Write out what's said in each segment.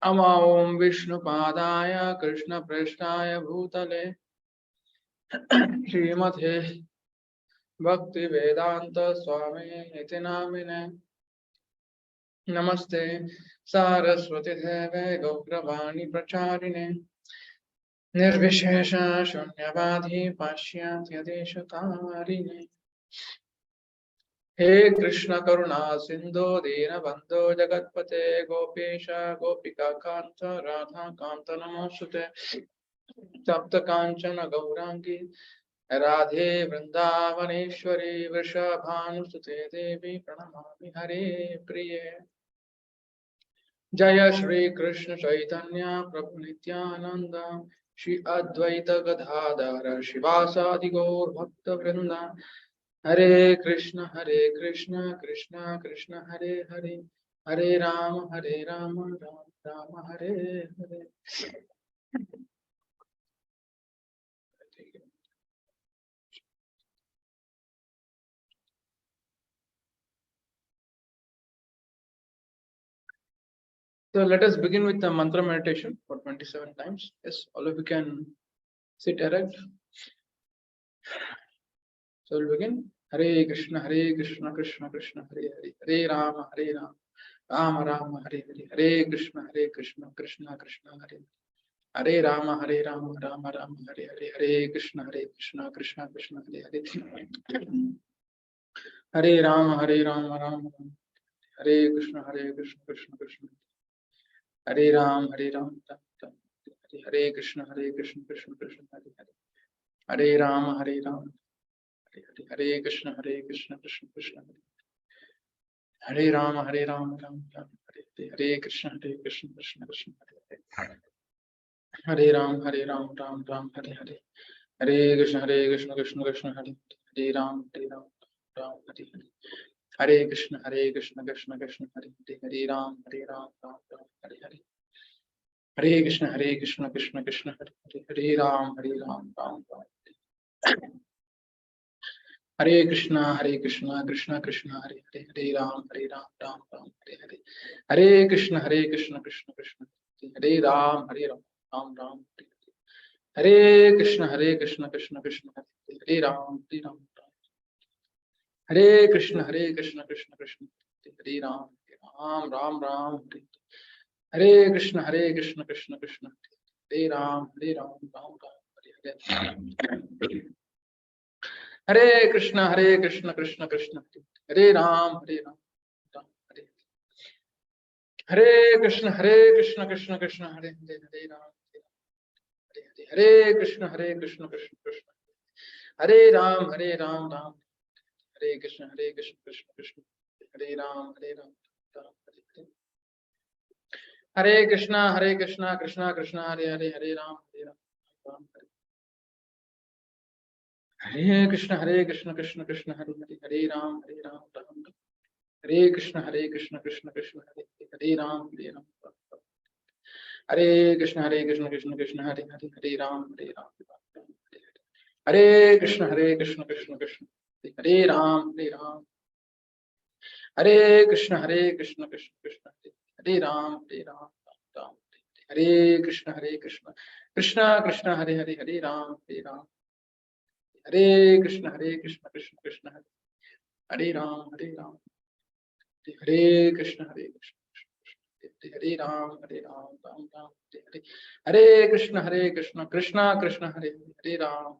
Om Vishnupadaya Krishna Prasthaya Bhutale Srimate Bhakti Vedanta Swami Iti Namine Namaste Saraswati Deve Gauravani Pracharine Nirvishesha Shunyavadhi Pashyatya Deshatarine He Krishna Karuna Sindhu Dina Bandhu Jagatpate Gopesha Gopika Kanta Radha Kanta Namosute Tapta Kanchana Gaurangi Radhe Vrindavaneshwari Vrishabhanusute Devi Pranamami Hare Priye Jaya Shri Krishna Chaitanya Prabhu Nityananda Shri Advaita Gadadhara Shivasadi Gaur Bhakta Vrinda Hare Krishna Krishna Krishna Hare Hare Hare Rama Rama Rama Hare Hare. So let us begin with the mantra meditation for 27 times. Yes, all of you can sit erect. So we'll begin. Hare Krishna Krishna Krishna Hare Hare Hare Rama Rama Rama Hare Hare Hare Krishna Krishna Krishna Hare Hare Rama Rama Rama Hare Hare Hare Krishna Krishna Krishna Hare Hare Hare Rama Rama Hare Krishna Krishna Hare Ram Hare Krishna Krishna Hare Hare Hare Rama Hare Krishna Krishna Hare Rama Rama Hare Krishna Krishna Hare Ram Ram Hare Hare Krishna Krishna Hare Ram Ram Hare Krishna Krishna Hare Ram Ram Hare Hare Krishna Krishna Hare Ram Ram Hare Krishna Krishna Hare Hare Ram Ram Hare Hare Krishna Krishna Hare Ram Ram Hare Krishna Krishna Hare Ram Hare Krishna Krishna Hare Ram Ram Hare Krishna Krishna Hare Ram Ram Hare Krishna Krishna Hare Ram Hare Krishna Krishna Hare Ram Hare Krishna Krishna Hare Ram Ram Hare Krishna Krishna Hare Ram Hare Krishna Krishna Hare Ram Hare Krishna Krishna Hare Ram Hare Krishna Krishna Hare Ram Hare Krishna Krishna Hare Ram Hare Krishna Krishna Hare Ram Hare Krishna Krishna Hare Ram Hare Krishna Krishna Hare Ram Hare Krishna Krishna Hare Ram Hare Krishna Hare Ram Ram Hare Krishna Krishna Hare Ram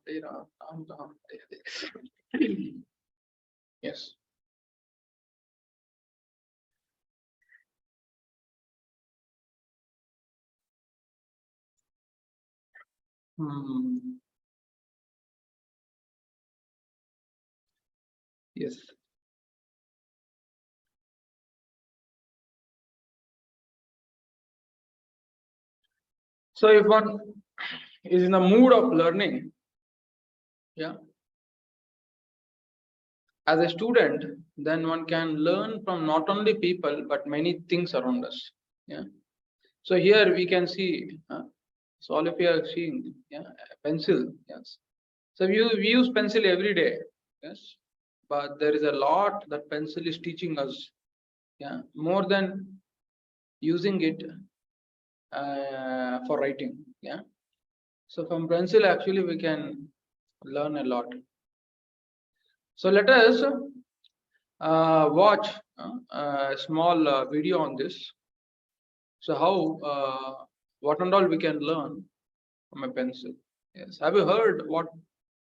Ram Hare. Yes. Yes. So if one is in the mood of learning, yeah, as a student, then one can learn from not only people but many things around us. Yeah. So here we can see. So all of you are seeing, yeah, a pencil. Yes. So we use pencil every day. Yes. But there is a lot that pencil is teaching us. Yeah. More than using it for writing. Yeah. So from pencil, actually, we can learn a lot. So let us watch a small video on this. So how what and all we can learn from a pencil. Yes. Have you heard what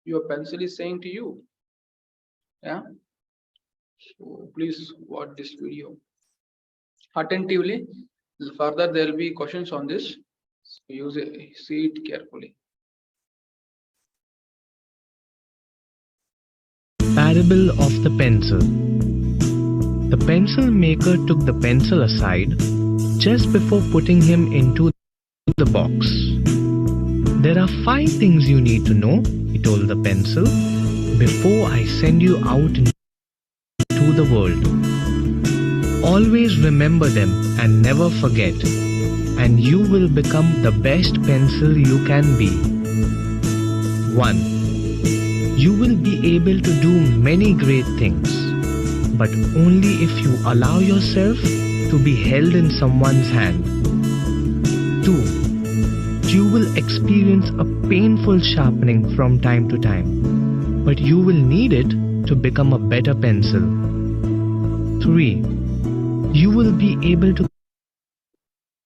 your pencil is saying to you? Yeah. So please watch this video attentively. Further, there will be questions on this. So use it, see it carefully. Parable of the pencil. The pencil maker took the pencil aside just before putting him into the box. There are 5 things you need to know, he told the pencil, before I send you out into the world. Always remember them and never forget, and you will become the best pencil you can be. 1. You will be able to do many great things, but only if you allow yourself to be held in someone's hand. 2. You will experience a painful sharpening from time to time, but you will need it to become a better pencil. 3. You will be able to...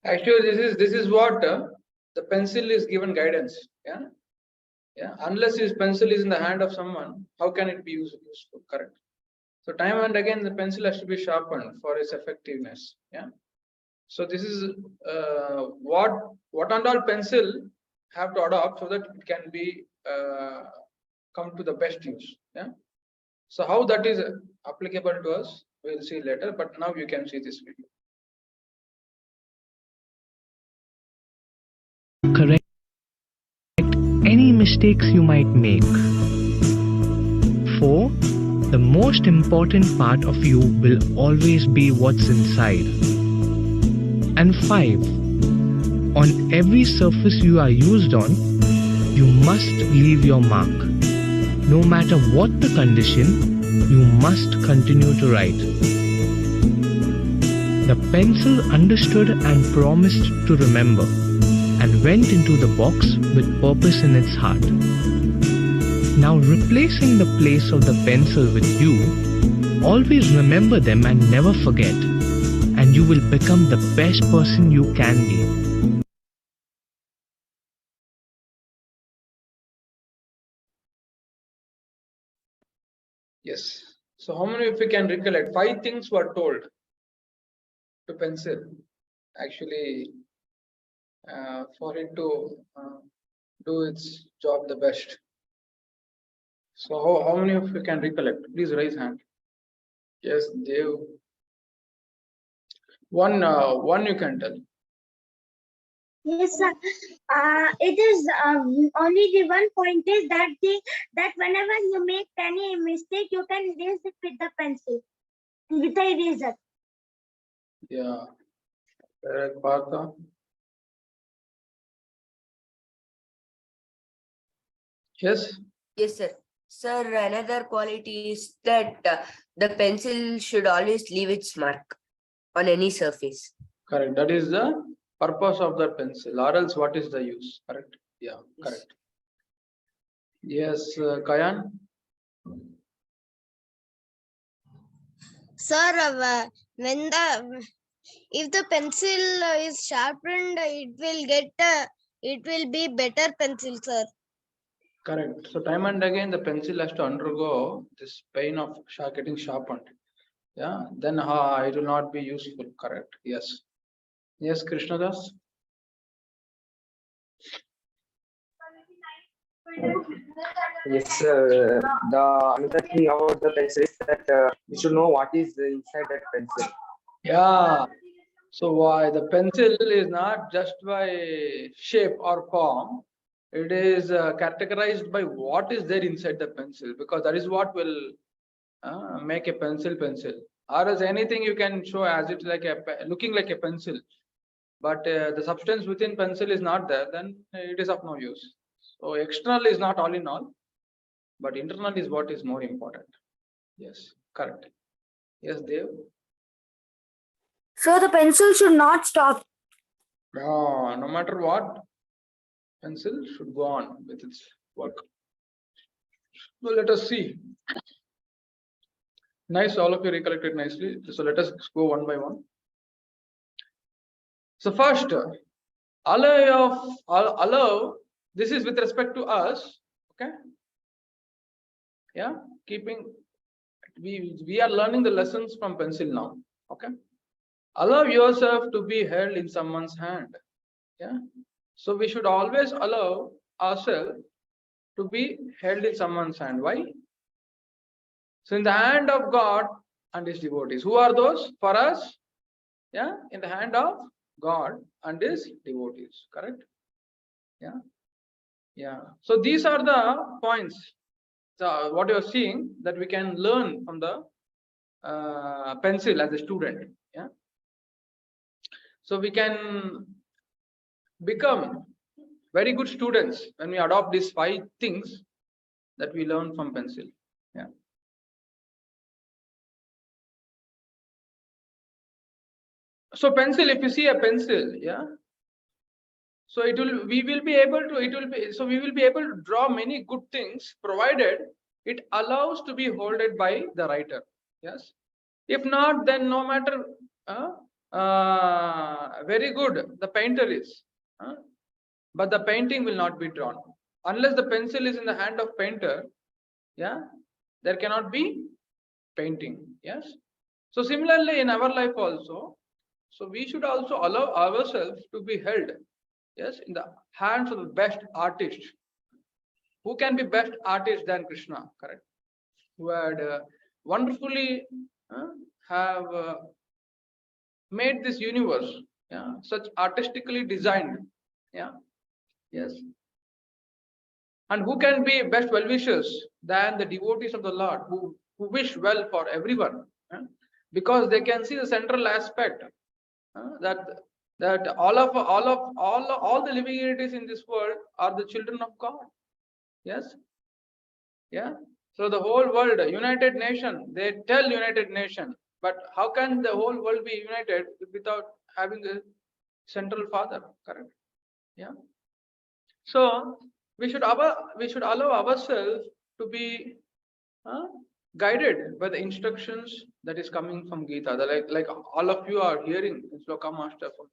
Actually, this is what the pencil is given guidance. Yeah. Yeah. Unless his pencil is in the hand of someone, how can it be useful? Correct. So time and again, the pencil has to be sharpened for its effectiveness. Yeah. So this is what and all pencil have to adopt so that it can be come to the best use. Yeah. So how that is applicable to us, we'll see later. But now you can see this video. correct any mistakes you might make. 4. The most important part of you will always be what's inside. And 5. On every surface you are used on, you must leave your mark. No matter what the condition, you must continue to write. The pencil understood and promised to remember, and went into the box with purpose in its heart. Now, replacing the place of the pencil with you, always remember them and never forget, and you will become the best person you can be. Yes. So how many of you can recollect? 5 things were told to pencil actually for it to do its job the best. So how many of you can recollect? Please raise hand. Yes, Dev. One you can tell. Yes, sir. It is only the one point is that whenever you make any mistake, you can erase it with the pencil, with the eraser. Yeah. Correct, Partha. Yes. Yes, sir. Sir, another quality is that the pencil should always leave its mark on any surface. Correct. That is the purpose of the pencil, or else what is the use? Correct. Yeah. Yes. Correct. Yes, Kayan. Sir, if the pencil is sharpened, it will be better pencil, sir. Correct. So time and again, the pencil has to undergo this pain of getting sharpened. Yeah. Then it will not be useful. Correct. Yes. Yes, Krishnadas. Yes, the another thing about the pencil is that you should know what is inside that pencil. Yeah. So why the pencil is not just by shape or form, it is categorized by what is there inside the pencil, because that is what will make a pencil. Or as anything you can show as it like looking like a pencil, but the substance within pencil is not there, then it is of no use. So external is not all in all, but internal is what is more important. Yes, correct. Yes, Dev. So the pencil should not stop. No matter what, pencil should go on with its work. So let us see. Nice, all of you recollected nicely. So let us go one by one. So first, allow. This is with respect to us. Okay. Yeah. Keeping. We are learning the lessons from pencil now. Okay. Allow yourself to be held in someone's hand. Yeah. So we should always allow ourselves to be held in someone's hand. Why? So in the hand of God and his devotees. Who are those for us? Yeah, in the hand of God and his devotees. Correct? Yeah. Yeah. So these are the points. So what you are seeing that we can learn from the pencil as a student. Yeah. So we can become very good students when we adopt these 5 things that we learn from pencil. Yeah. So pencil, if you see a pencil, yeah, so we will be able to draw many good things provided it allows to be holded by the writer. Yes. If not, then no matter very good the painter is, but the painting will not be drawn unless the pencil is in the hand of painter. Yeah, there cannot be painting. Yes. So similarly in our life also, so we should also allow ourselves to be held, yes, in the hands of the best artist. Who can be best artist than Krishna? Correct. Who had wonderfully have made this universe, yeah, such artistically designed. Yeah. Yes. And who can be best well-wishers than the devotees of the Lord, who wish well for everyone, because they can see the central aspect, that all the living entities in this world are the children of God. Yes. Yeah. So the whole world, United Nation, they tell United Nation, but how can the whole world be united without having a central father? Correct. Yeah. So we should allow ourselves to be guided by the instructions that is coming from Gita. Like all of you are hearing in Shloka Master for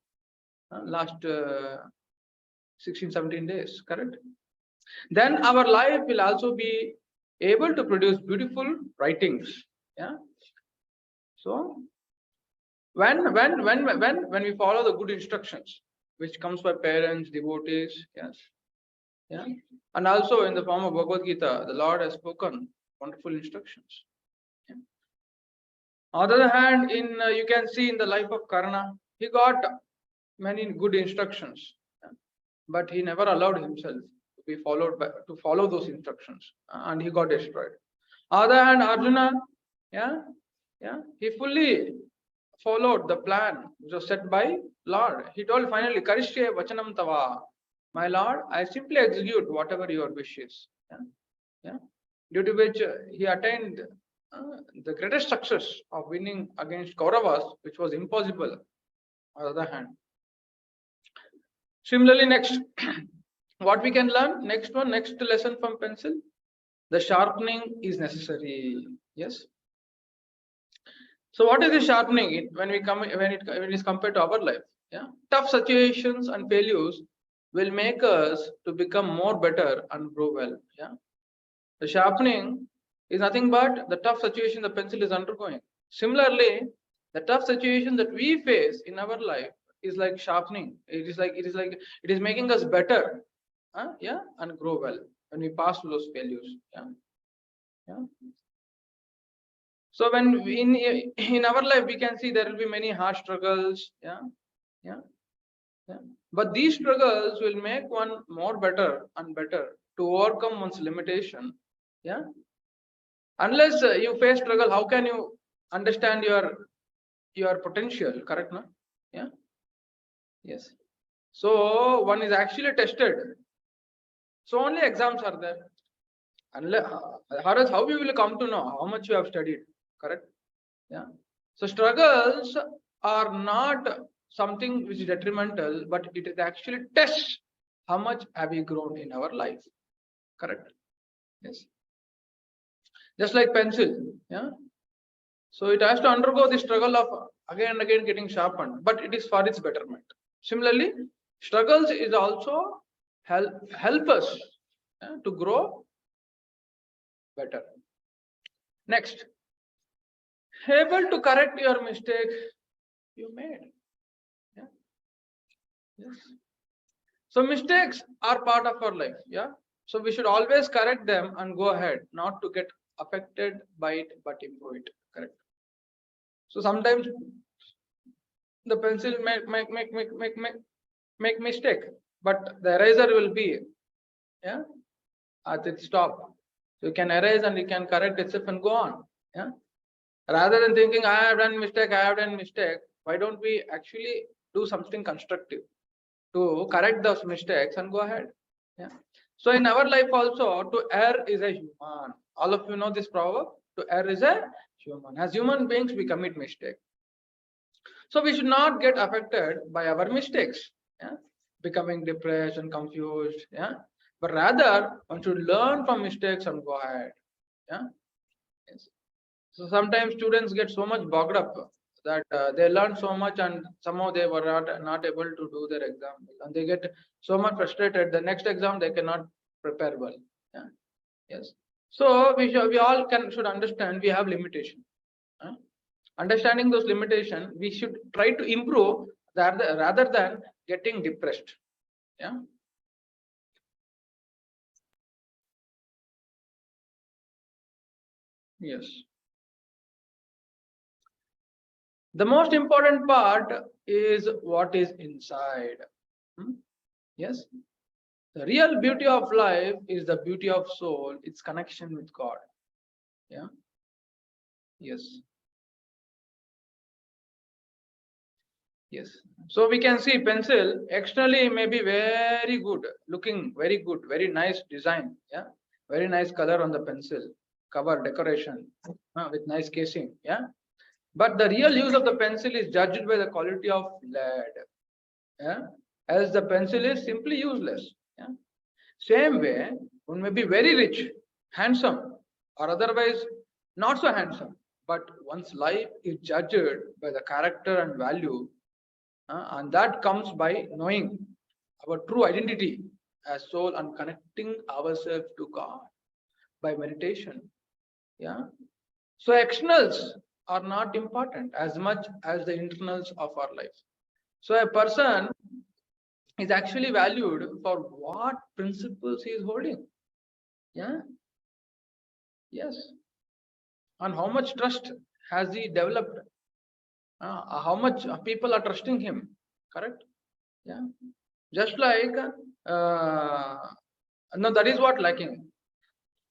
last 16-17 days. Correct. Then our life will also be able to produce beautiful writings. Yeah. So when we follow the good instructions which comes by parents, devotees, yes, yeah, and also in the form of Bhagavad Gita, the Lord has spoken wonderful instructions. Yeah. On the other hand, in you can see in the life of Karna, he got many good instructions, yeah, but he never allowed himself to be to follow those instructions, and he got destroyed. On the other hand, Arjuna, yeah, he fully followed the plan which was set by Lord. He told finally, Karishye Vachanam Tava. My Lord, I simply execute whatever your wish is. Yeah? Yeah? Due to which he attained the greatest success of winning against Kauravas, which was impossible on the other hand. Similarly, next, what we can learn? Next lesson from pencil. The sharpening is necessary. Yes. So what is the sharpening when it is compared to our life? Yeah, tough situations and failures will make us to become more better and grow well. Yeah, the sharpening is nothing but the tough situation the pencil is undergoing. Similarly, the tough situation that we face in our life is like sharpening. It is making us better. Yeah, and grow well when we pass through those failures. Yeah, yeah. So when in our life we can see there will be many hard struggles. Yeah, yeah, yeah. But these struggles will make one more better and better to overcome one's limitation. Yeah. Unless you face struggle, how can you understand your potential? Correct, no? Yeah. Yes. So one is actually tested. So only exams are there. Unless how you will come to know how much you have studied. Correct. Yeah. So struggles are not something which is detrimental, but it is actually tests how much have we grown in our life. Correct? Yes. Just like pencil, yeah. So it has to undergo the struggle of again and again getting sharpened, but it is for its betterment. Similarly, struggles is also help us to grow better. Next, able to correct your mistake you made. Yeah. Yes. So mistakes are part of our life. Yeah. So we should always correct them and go ahead, not to get affected by it, but improve it. Correct. So sometimes the pencil make mistake, but the eraser will be at its stop. So you can erase and you can correct itself and go on. Yeah. Rather than thinking I have done mistake, why don't we actually do something constructive to correct those mistakes and go ahead? Yeah. So in our life also, to err is a human. All of you know this proverb. To err is a human. As human beings, we commit mistake. So we should not get affected by our mistakes, yeah? Becoming depressed and confused, yeah. But rather, one should learn from mistakes and go ahead, yeah. Yes. So sometimes students get so much bogged up that they learn so much and somehow they were not able to do their exam, and they get so much frustrated. The next exam they cannot prepare well. Yeah. Yes. So we all should understand we have limitation. Understanding those limitations, we should try to improve rather than getting depressed. Yeah. Yes. The most important part is what is inside. Yes. The real beauty of life is the beauty of soul, its connection with God. Yeah. Yes. Yes. So we can see pencil externally may be very good looking, very good, very nice design. Yeah. Very nice color on the pencil, cover decoration with nice casing. Yeah. But the real use of the pencil is judged by the quality of lead. Yeah. As the pencil is simply useless. Yeah. Same way, one may be very rich, handsome, or otherwise not so handsome, but one's life is judged by the character and value, and that comes by knowing our true identity as soul and connecting ourselves to God by meditation. Yeah. So externals are not important as much as the internals of our life. So a person is actually valued for what principles he is holding. Yeah. Yes. And how much trust has he developed? How much people are trusting him? Correct. Yeah. Just like no, that is what lacking.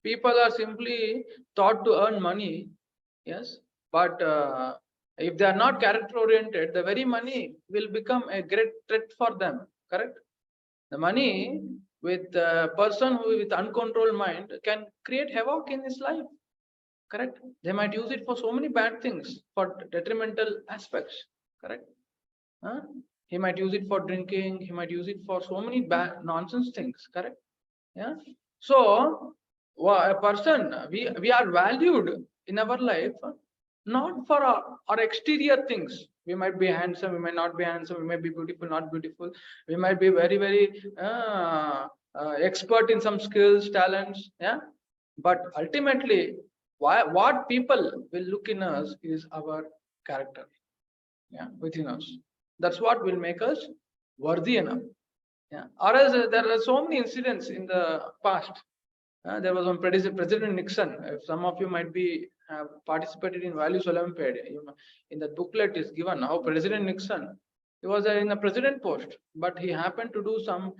People are simply taught to earn money. Yes. But if they are not character oriented, the very money will become a great threat for them. Correct. The money with a person who with uncontrolled mind can create havoc in his life. Correct. They might use it for so many bad things, for detrimental aspects. Correct. Huh? He might use it for drinking. He might use it for so many bad nonsense things. Correct. Yeah. So a person, we are valued in our life not for our exterior things. We might be handsome, we might not be handsome, we might be beautiful, not beautiful, we might be very expert in some skills, talents. Yeah. But ultimately, what people will look in us is our character. Yeah, within us. That's what will make us worthy enough. Yeah. Or else there are so many incidents in the past. There was one President Nixon. If some of you might be have participated in Values Olympiad, in the booklet is given how President Nixon, he was in a president post, but he happened to do some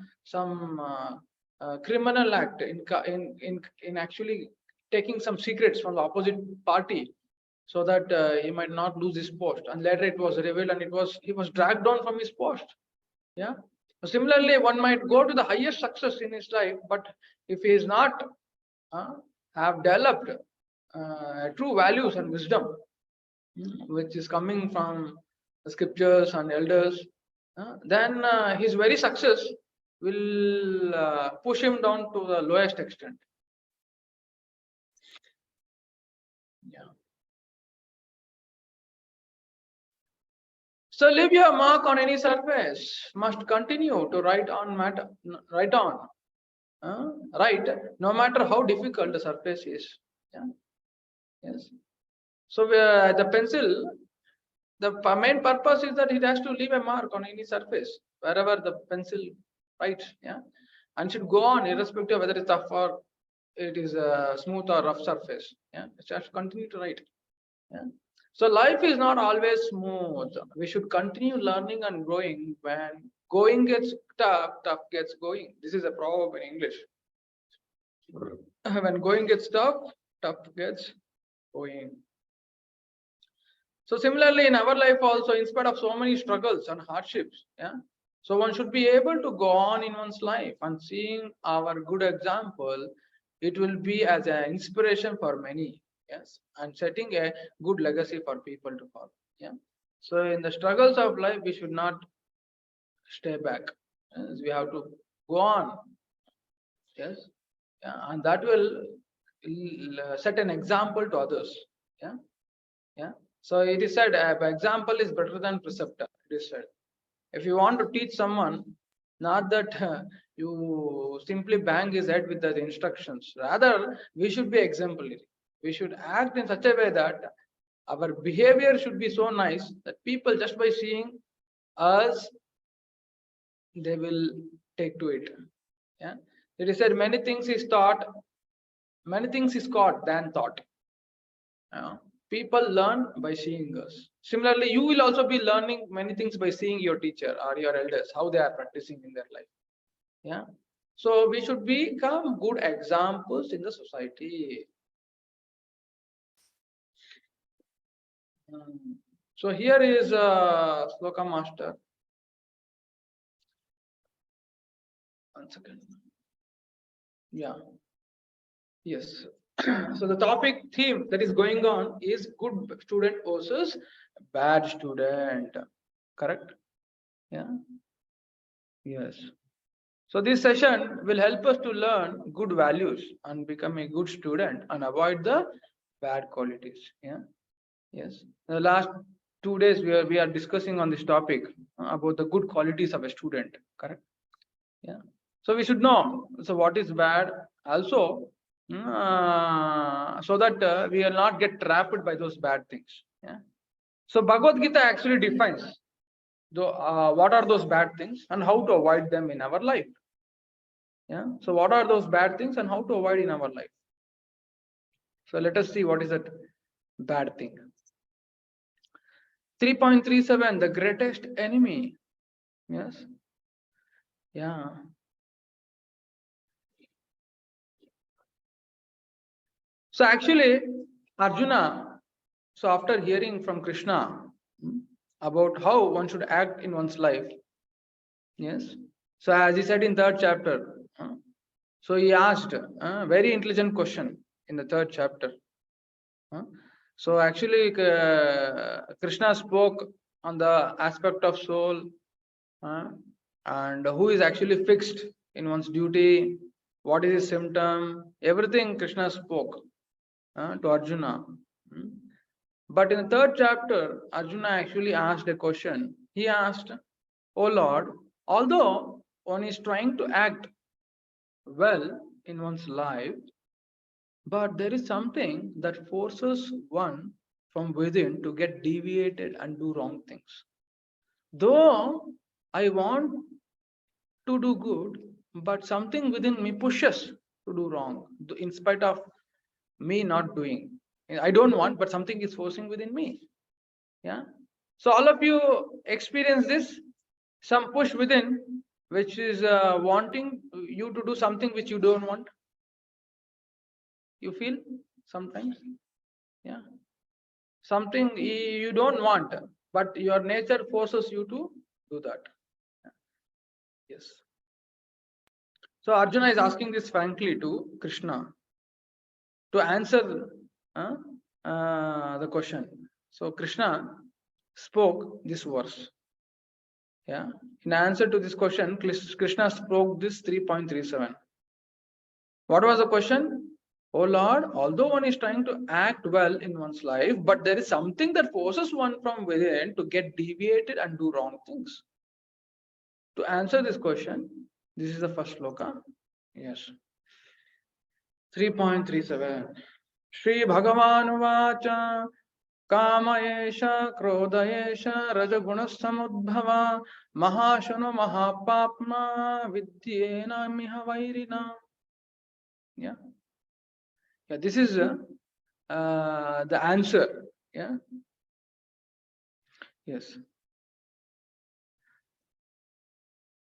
criminal act in actually taking some secrets from the opposite party, so that he might not lose his post. And later it was revealed, and he was dragged down from his post. Yeah. Similarly, one might go to the highest success in his life, but if he is not have developed true values and wisdom, which is coming from the scriptures and elders, then his very success will push him down to the lowest extent. Yeah. So leave your mark on any surface. Must continue to write on matter, write on, right? No matter how difficult the surface is. Yeah. Yes. So the pencil, the main purpose is that it has to leave a mark on any surface wherever the pencil writes. Yeah, and should go on irrespective of whether it's tough or it is a smooth or rough surface. Yeah, it has to continue to write. Yeah. So life is not always smooth. We should continue learning and growing. When going gets tough, tough gets going. This is a proverb in English. When going gets tough, tough gets going. So similarly, in our life also, in spite of so many struggles and hardships, yeah. So one should be able to go on in one's life, and seeing our good example, it will be as an inspiration for many, yes, and setting a good legacy for people to follow. Yeah. So in the struggles of life, we should not stay back. Yes, we have to go on. Yes. Yeah, and that will set an example to others. Yeah. Yeah. So it is said, example is better than preceptor. It is said, if you want to teach someone, not that you simply bang his head with the instructions. Rather, we should be exemplary. We should act in such a way that our behavior should be so nice that people, just by seeing us, they will take to it. Yeah. It is said, many things is taught, many things is caught than thought. People learn by seeing us. Similarly, you will also be learning many things by seeing your teacher or your elders, how they are practicing in their life. Yeah. So we should become good examples in the society. So here is Shloka Master. One second. Yeah. Yes. So the topic theme that is going on is good student versus bad student. Correct? Yeah. Yes. So this session will help us to learn good values and become a good student and avoid the bad qualities. Yeah. Yes. The last 2 days we are discussing on this topic about the good qualities of a student. Correct? Yeah. So we should know. So what is bad also, so that we will not get trapped by those bad things. Yeah. So Bhagavad Gita actually defines what are those bad things and how to avoid them in our life. Yeah. So what are those bad things and how to avoid in our life? So let us see what is that bad thing. 3.37, the greatest enemy. Yes. Yeah. So actually, Arjuna, so after hearing from Krishna about how one should act in one's life, yes. So as he said in third chapter, so he asked a very intelligent question in the third chapter. So actually, Krishna spoke on the aspect of soul and who is actually fixed in one's duty, what is his symptom, everything Krishna spoke to Arjuna. But in the third chapter, Arjuna actually asked a question. He asked, "Oh Lord, although one is trying to act well in one's life, but there is something that forces one from within to get deviated and do wrong things. Though I want to do good, but something within me pushes to do wrong, in spite of me not doing. I don't want, but something is forcing within me. Yeah. So all of you experience this, some push within, which is wanting you to do something which you don't want. You feel sometimes, yeah, something you don't want, but your nature forces you to do that. Yes. So Arjuna is asking this frankly to Krishna to answer the question. So Krishna, spoke this verse. Yeah. In answer to this question, Krishna spoke this 3.37. What was the question? Oh Lord, although one is trying to act well in one's life, but there is something that forces one from within to get deviated and do wrong things. To answer this question, this is the first shloka. Yes. 3.37. Shri Bhagavan Vacha Kama Esha Krodha Esha Rajaguna Samudbhava Mahashano Mahapapna Vidyena Miha Vairina. Yeah. Yeah, this is the answer. Yeah. Yes.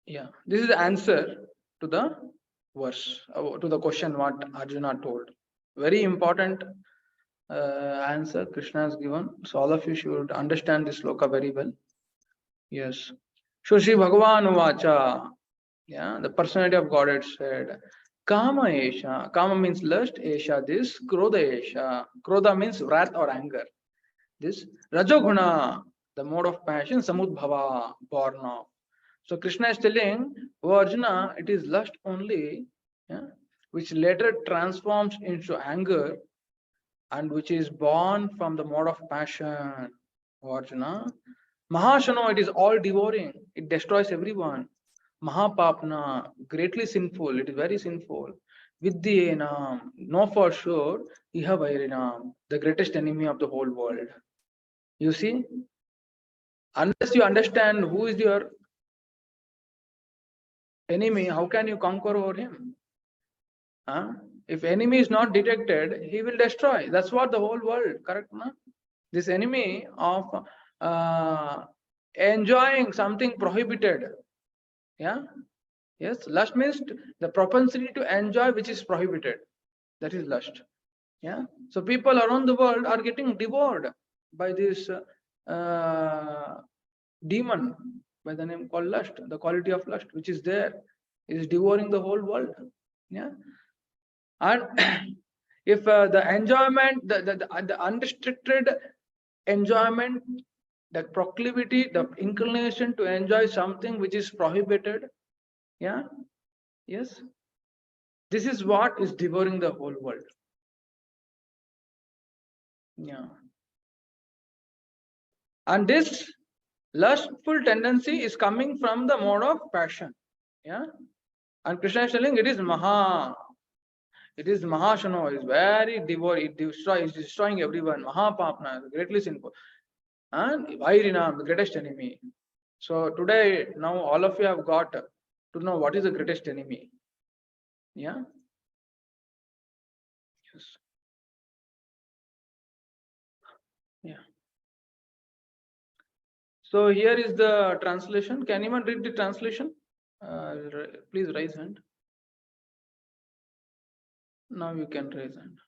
Yeah. This is the answer to the verse, to the question what Arjuna told. Very important answer Krishna has given. So all of you should understand this sloka very well. Yes. So Shri Bhagavan Vacha. Yeah, the personality of Godhead said, Kama Esha. Kama means lust, Esha this, Krodha Esha. Krodha means wrath or anger. This Rajoguna, the mode of passion, Samudbhava, born of. So Krishna is telling, oh Arjuna, it is lust only, yeah, which later transforms into anger and which is born from the mode of passion. Oh Arjuna, Mahashano, it is all devouring, it destroys everyone. Mahapapna, greatly sinful, it is very sinful. Vidyenam, know for sure, Iha Vairinam, the greatest enemy of the whole world. You see, unless you understand who is your enemy, how can you conquer over him? Huh? If enemy is not detected, he will destroy. That's what the whole world, correct? Na? This enemy of enjoying something prohibited. Yeah. Yes. Lust means the propensity to enjoy which is prohibited. That is lust. Yeah. So people around the world are getting devoured by this demon by the name called lust, the quality of lust which is there is devouring the whole world. Yeah. And if the enjoyment, the unrestricted enjoyment, the proclivity, the inclination to enjoy something which is prohibited, yeah, yes, this is what is devouring the whole world. Yeah. And this lustful tendency is coming from the mode of passion. Yeah. And Krishna is telling it is Maha. It is Mahashano, it is very devour, it destroys, destroying everyone. Mahapapna, greatly sinful. And Vairinam, the greatest enemy. So today, now all of you have got to know what is the greatest enemy. Yeah. Yes. Yeah. So here is the translation. Can anyone read the translation? Please raise hand. Now you can raise hand.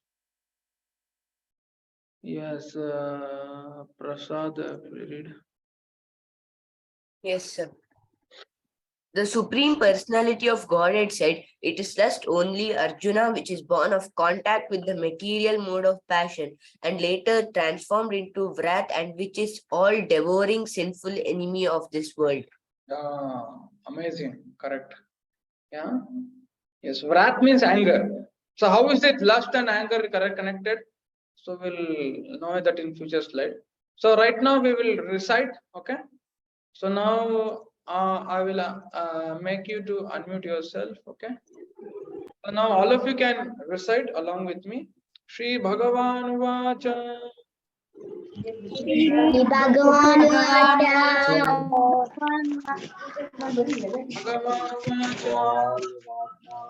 Yes, Prasad, read. Yes, sir. The Supreme Personality of Godhead said, it is lust only, Arjuna, which is born of contact with the material mode of passion and later transformed into wrath and which is all devouring sinful enemy of this world. Amazing. Correct. Yeah. Yes. Wrath means anger. So how is it lust and anger connected? So we'll know that in future slide. So right now we will recite. Okay. So now I will make you to unmute yourself. Okay. So now all of you can recite along with me. Shri Bhagavan Vacha. Bhagavan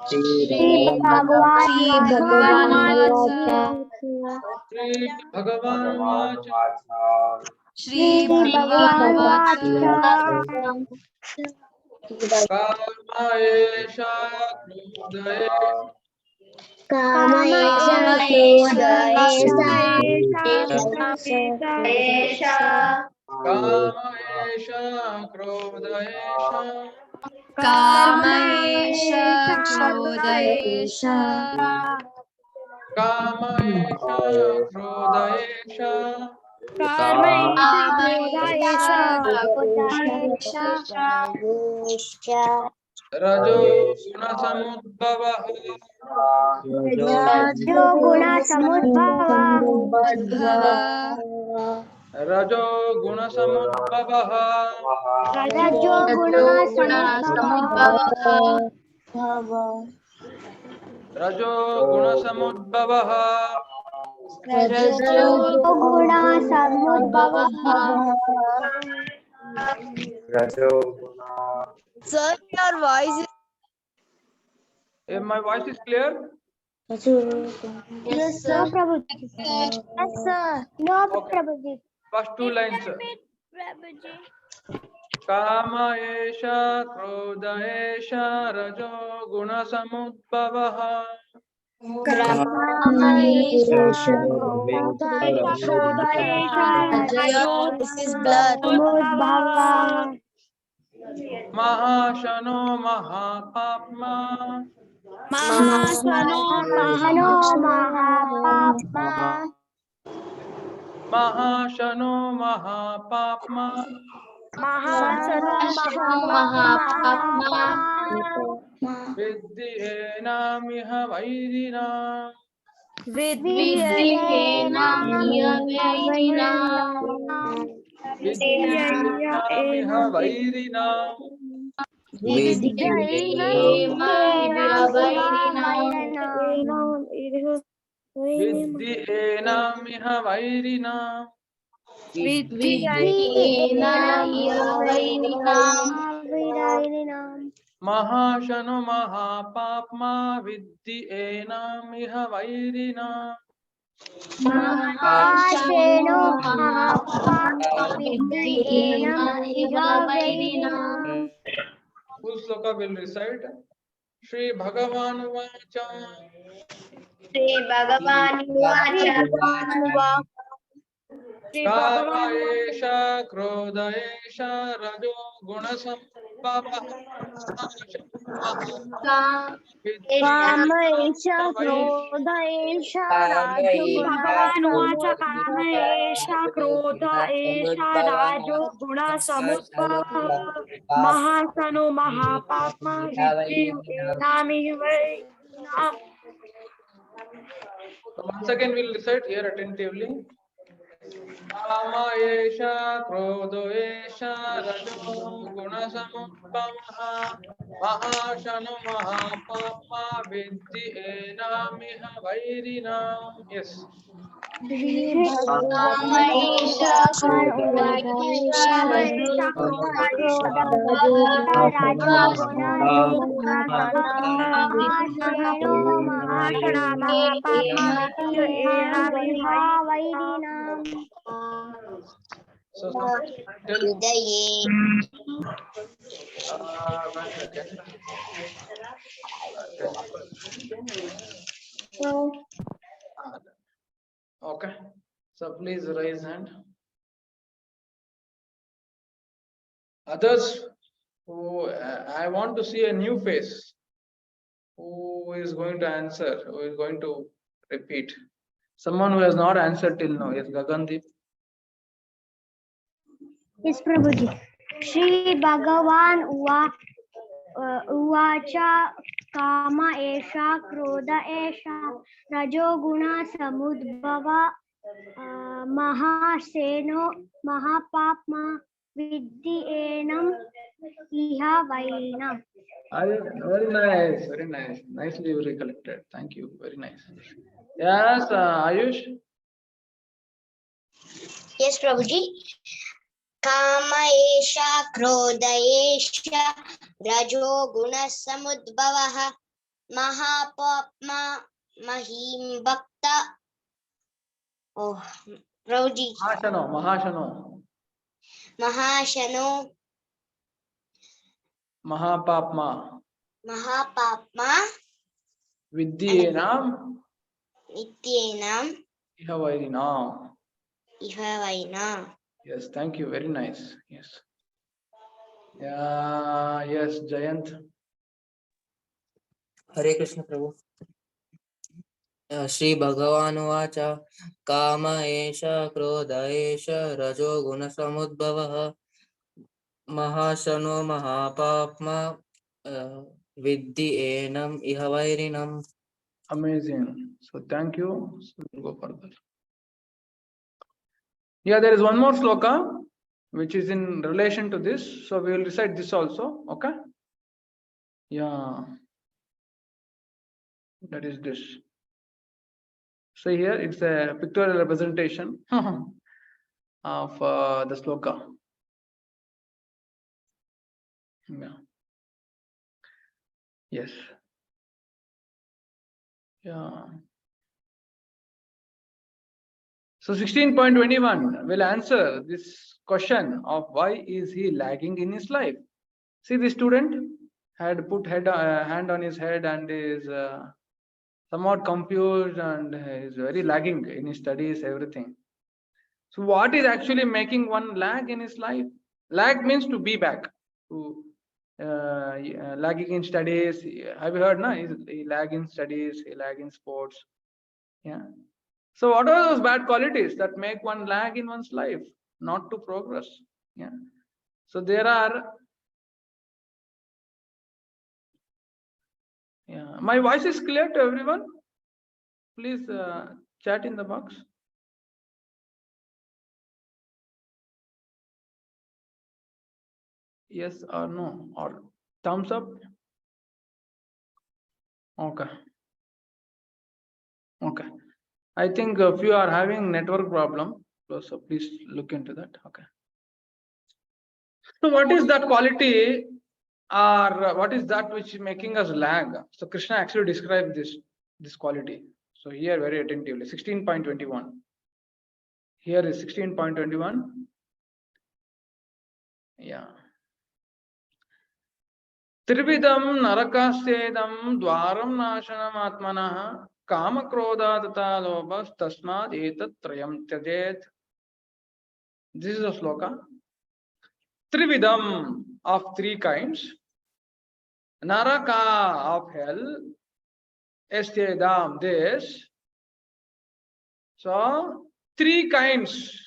Shri Bhagavan Vacha. Shri Bhagavan Vacha. Karmaesha Krodhaye Kamaesha Krodhaesha Karmaesha Krodhaesha Kamaesha Krodhaesha Karma रजो गुण समुद्भवः Rajo Guna Samudbhava. रजो गुण समुद्भवः Rajo Guna Samudbhava. रजो गुण समुद्भवः Rajo Guna Samudbhava. Sir, your voice is If my voice is clear? Yes, sir. Prabhuji. Yes, sir. No, Okay. Prabhuji. First two lines. Prabhuji. काम एष क्रोध एष रजो गुण समुद्भवः this is blood. महाशनो महापाप्मा Mahasano Mahapapma. महाशनो महापाप्मा Mahasano Mahapapma. विद्धि एनामिह वैरिणा विद्धि एनामिह वैरिणा विद्धि एनामिह वैरिणा महाशनो महापाप्मा विद्धि एनामिह वैरिणा Mahaseno Mahapapma. Full shloka will recite. Shri Bhagavan Vacha Kama Esha Krodha Esha Rajo Guna Sambhava Kamaesha Krodhaesha Rajoguna Kamaesha Krodhaesha Rajoguna Samudbhava Mahasano Mahapapma Viddhi Enami Vainam. So once again we'll recite here attentively. Kama Esha Krodha Esha Rajo Guna Sambhava Mahashano Mahapapma Viddhi Enamiha Vairina. Yes. Kamaesha Krodhaesha Rajoguna Mahasano Mahapapma Viddhi Enami Vainam. So tell 1 second. 10%. Okay. So please raise hand. Others who I want to see a new face. Who is going to answer? Who is going to repeat? Someone who has not answered till now. Yes, Gagandeep. Yes, Prabhuji. Shri Bhagavan Uvacha Kama Esha Krodha Esha Rajo Guna Samudbhava Mahaseno Mahapapma Viddhi Enam Iha Vainam. Very nice, very nice. Nicely recollected. Thank you. Very nice. Yes, Ayush. Yes, Prabhuji. Kama esha krodha esha rajo guna samudbhavaha mahapapma mahim bhakta. Oh, Prabhuji. Mahashano. Mahashano Mahapapma. Vidyenam. Nityenam Ihavairina. Ihavaina. Yes, thank you. Very nice. Yes. Yeah, yes, Jayant. Hare Krishna Prabhu. Shri भगवानुवाच काम एष क्रोध एष रजो गुणसमुद्भवः महाशनो महापाप्मा विद्धि एनम् इह वैरिणम्. Amazing. So thank you. So we'll go further. Yeah, there is one more shloka which is in relation to this. So we will recite this also. Okay. Yeah. That is this. So here it's a pictorial representation of the shloka. Yeah. Yes. Yeah. So 16.21 will answer this question of why is he lagging in his life. See, the student had put hand on his head and is somewhat confused and is very lagging in his studies, everything. So what is actually making one lag in his life? Lag means to be back. To lagging in studies. Have you heard? No, he lag in studies. He lag in sports. Yeah. So what are those bad qualities that make one lag in one's life, not to progress? Yeah. So there are. Yeah. My voice is clear to everyone. Please chat in the box. Yes or no, or thumbs up. Okay. Okay. I think a few are having network problem. So please look into that. Okay. So what is that quality or what is that which is making us lag? So Krishna actually described this quality. So here very attentively, 16.21. Here is 16.21. Yeah. Trividam narakasthedam dwaram nashanam atmanah kama krodha tata lobhas tasmad etat trayam tyajet. This is a shloka. Trividam of three kinds. Naraka of hell. Estedam this. So three kinds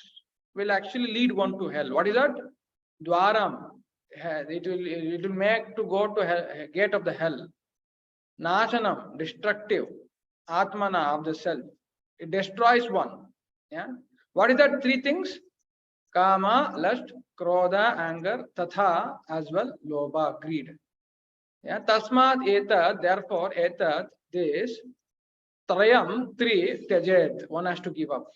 will actually lead one to hell. What is that? Dwaram. It will make to go to hell, gate of the hell. Nashanam, destructive. Atmana of the self. It destroys one. Yeah. What is that? Three things? Kama, lust, krodha, anger, tatha as well, lobha, greed. Yeah. Tasmat etat, therefore, etat, this, trayam, three, tejet, one has to give up.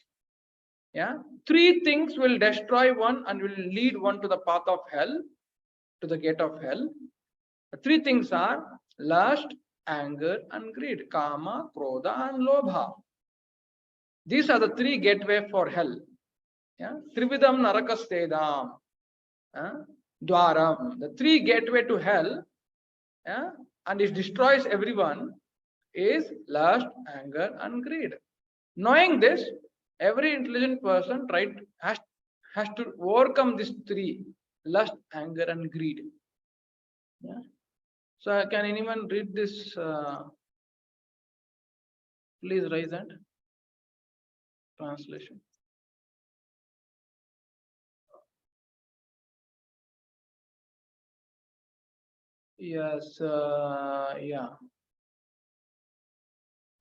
Yeah. Three things will destroy one and will lead one to the path of hell, to the gate of hell. The three things are lust, anger, and greed. Kama, krodha, and lobha. These are the three gateway for hell. Yeah. Trividam narakastedam. Dwaram. The three gateway to hell, yeah, and it destroys everyone, is lust, anger, and greed. Knowing this, every intelligent person has to overcome these three: lust, anger, and greed. Yeah. So can anyone read this? Please raise hand. Translation. Yes. Yeah.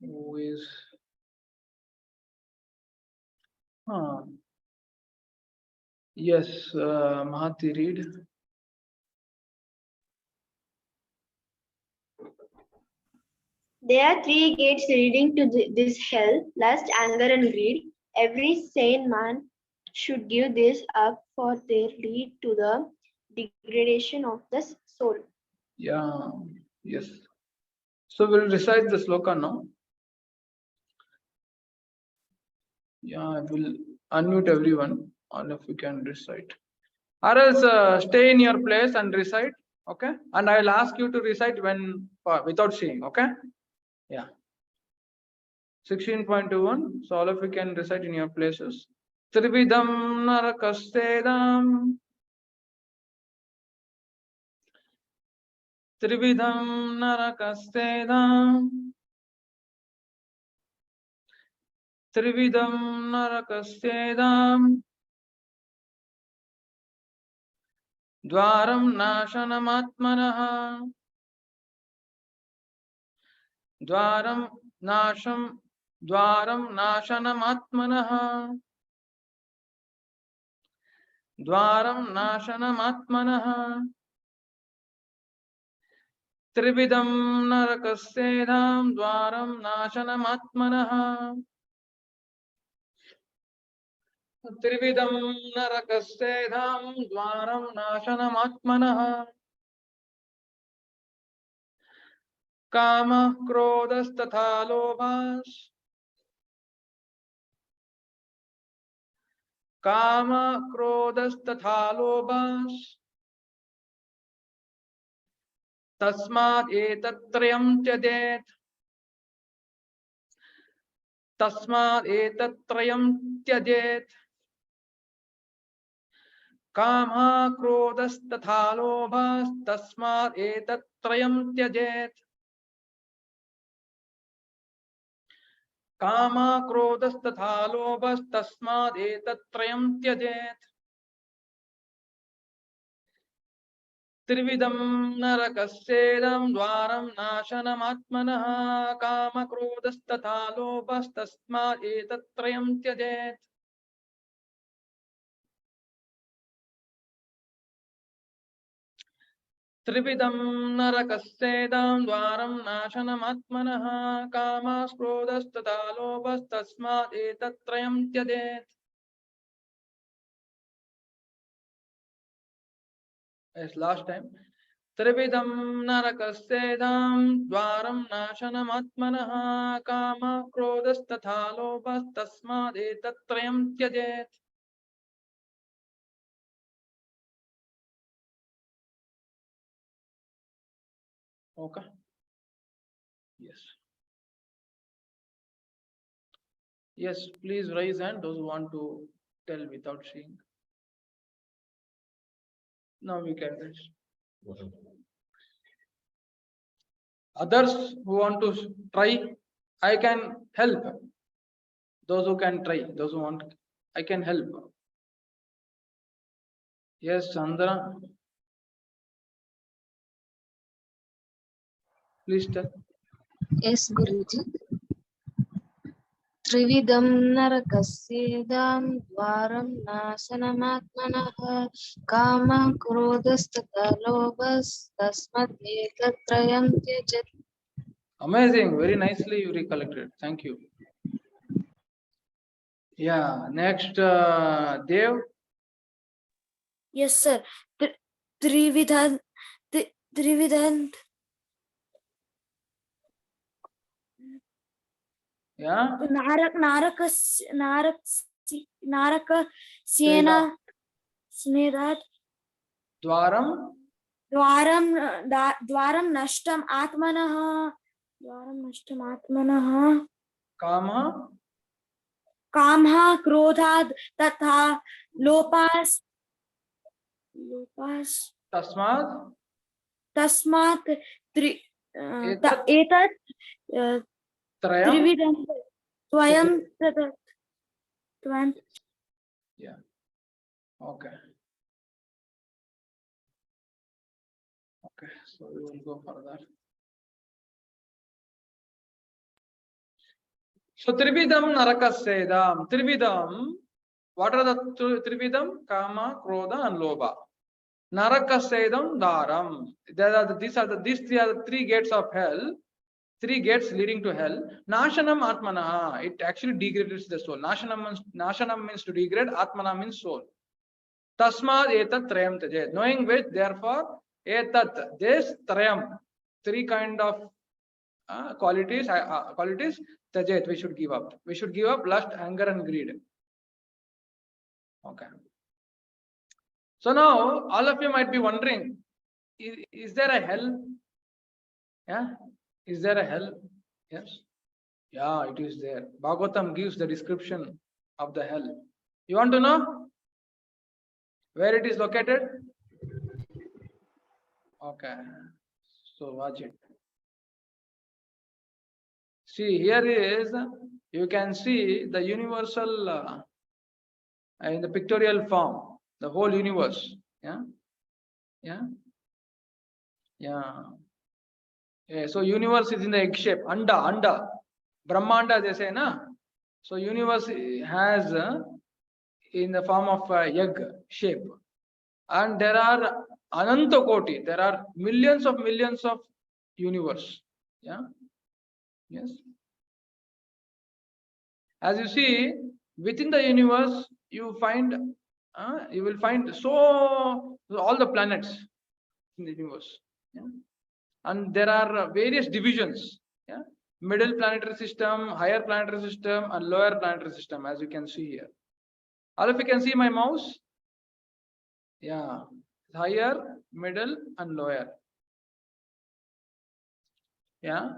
Who is? Yes. Mahati, read. There are three gates leading to this hell: lust, anger, and greed. Every sane man should give this up, for they lead to the degradation of the soul. Yeah. Yes. So we'll recite the sloka now. Yeah, I will unmute everyone. All of you can recite. Or else stay in your place and recite. Okay. And I will ask you to recite when without seeing. Okay. Yeah. 16.21. So all of you can recite in your places. Trividam narakastedam. Trividam narakastedam. त्रिविधं नरकस्येदं द्वारं नाशनमात्मनः द्वारं नाशनमात्मनः द्वारं नाशनमात्मनः त्रिविधं नरकस्येदं द्वारं नाशनमात्मनः त्रिविधं नरकस्येदं द्वारं नाशनमात्मनः काम क्रोधस्तथा लोभास् काम क्रोधस्तथा लोभास् तस्मात् एतत्त्रयं त्यजेत् तस्मात् एतत्त्रयं त्यजेत् काम क्रोधस्तथा लोभास् तस्मात् एतत्त्रयं त्यजेत् काम क्रोधस्तथा लोभस्तस्मात् एतत्त्रयं त्यजेत् त्रिविधं नरकस्येदं द्वारं नाशनमात्मनः काम क्रोधस्तथा लोभस्तस्मात् एतत्त्रयं त्यजेत् त्रिविधं नरकस्येदं द्वारं नाशनमात्मनः काम क्रोधस्तथा लोभस्तस्मात् एतत्त्रयं त्यजेत् Yes, last time. त्रिविधं नरकस्येदं द्वारं नाशनमात्मनः काम क्रोधस्तथा लोभस्तस्मात् एतत्त्रयं त्यजेत् Okay. Yes. Yes, please raise hand those who want to tell without seeing. Now we can raise. Others who want to try, I can help. Those who can try, those who want, I can help. Yes, Chandra. Please tell. Yes, Guruji. त्रिविधं नरकस्येदं द्वारं नाशनमात्मनः काम क्रोधस्तथा लोभस्तस्मात् एतत्त्रयं त्यजेत्. Amazing, very nicely you recollected. Thank you. Yeah, next Dev. Yes, sir. Trividhan. Yeah. Narakasena Snedat Dwaram Nashtam Atmanah Kamha Krodhad Tatha Lopas Tasmat Etat Trividam Twayam. Yeah. Okay. Okay, so we will go further. So Trividam Narakassedam. Trividam. What are the Trividam? Kama, Krodha, and Lobha. Narakasedam Dharam. These three are the three gates of hell. Three gates leading to hell. Nashanam Atmana. It actually degrades the soul. Nashanam means to degrade. Atmana means soul. Tasmad etat trayam tajet. Knowing which, therefore, etat, this trayam, three kind of qualities, tajet, we should give up. We should give up lust, anger, and greed. Okay. So now, all of you might be wondering, is there a hell? Yeah. Is there a hell? Yes. Yeah, it is there. Bhagavatam gives the description of the hell. You want to know where it is located? Okay. So watch it. See, here is, you can see the universal in the pictorial form, the whole universe. Yeah. So universe is in the egg shape. Anda. Brahmanda, they say, na? So universe has in the form of egg shape. And there are Ananta Koti. There are millions of universe. Yeah. Yes. As you see, within the universe, you will find all the planets in the universe. Yeah? And there are various divisions. Yeah? Middle planetary system, higher planetary system, and lower planetary system, as you can see here. All of you can see my mouse? Yeah. Higher, middle, and lower. Yeah.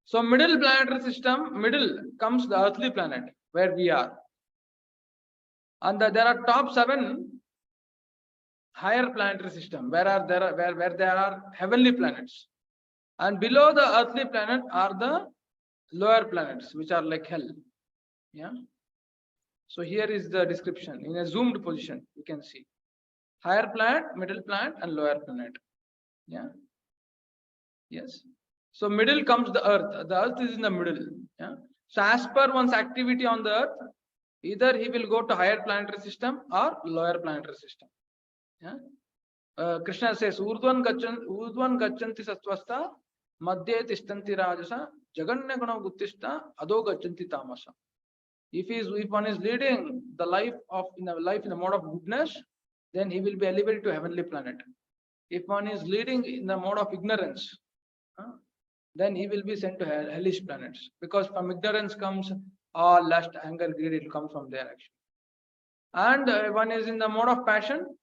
So middle planetary system, middle comes the earthly planet where we are. And there are top 7 higher planetary system where there are heavenly planets. And below the earthly planet are the lower planets, which are like hell. Yeah. So here is the description in a zoomed position. You can see higher planet, middle planet, and lower planet. Yeah. Yes. So middle comes the earth. The earth is in the middle. Yeah. So as per one's activity on the earth, either he will go to higher planetary system or lower planetary system. Yeah. Krishna says, Urdhvan gachanti satvasta, madhye tishtanti rajasa, jaganya guna guttishta, ado gachanti tamasa. If one is leading the life in the mode of goodness, then he will be elevated to heavenly planet. If one is leading in the mode of ignorance, then he will be sent to hellish planets, because from ignorance comes all lust, anger, greed. It will come from there actually. And one is in the mode of passion,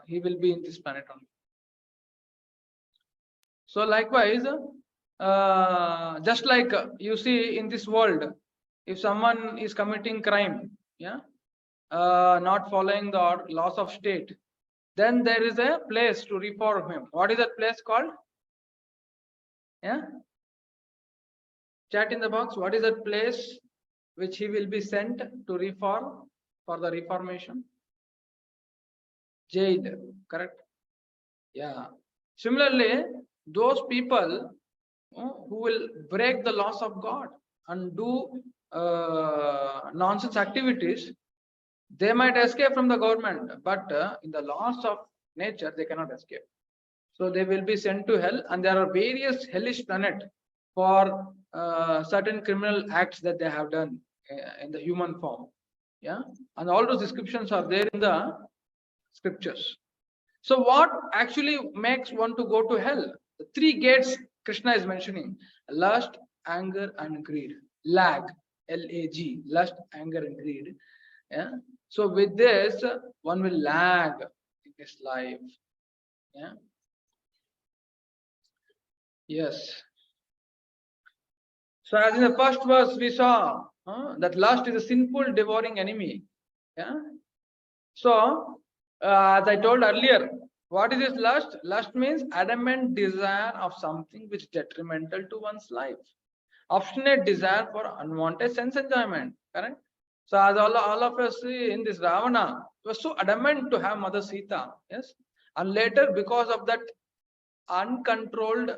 he will be in this planet only. So likewise, just like you see in this world, if someone is committing crime, not following the laws of state, then there is a place to reform him. What is that place called? Yeah. Chat in the box. What is that place which he will be sent to reform for the reformation? Jail. Correct. Yeah. Similarly, those people who will break the laws of God and do nonsense activities, they might escape from the government, but in the laws of nature, they cannot escape. So they will be sent to hell, and there are various hellish planets for certain criminal acts that they have done in the human form. Yeah, and all those descriptions are there in the scriptures. So what actually makes one to go to hell? The 3 gates Krishna is mentioning: lust, anger, and greed. Lag, L-A-G, lust, anger, and greed. Yeah. So with this, one will lag in this life. Yeah. Yes. So as in the first verse we saw that lust is a sinful, devouring enemy. Yeah. So as I told earlier, what is this lust? Lust means adamant desire of something which is detrimental to one's life. Obstinate desire for unwanted sense enjoyment. Correct? So as all of us see in this Ravana, was so adamant to have Mother Sita. Yes. And later, because of that uncontrolled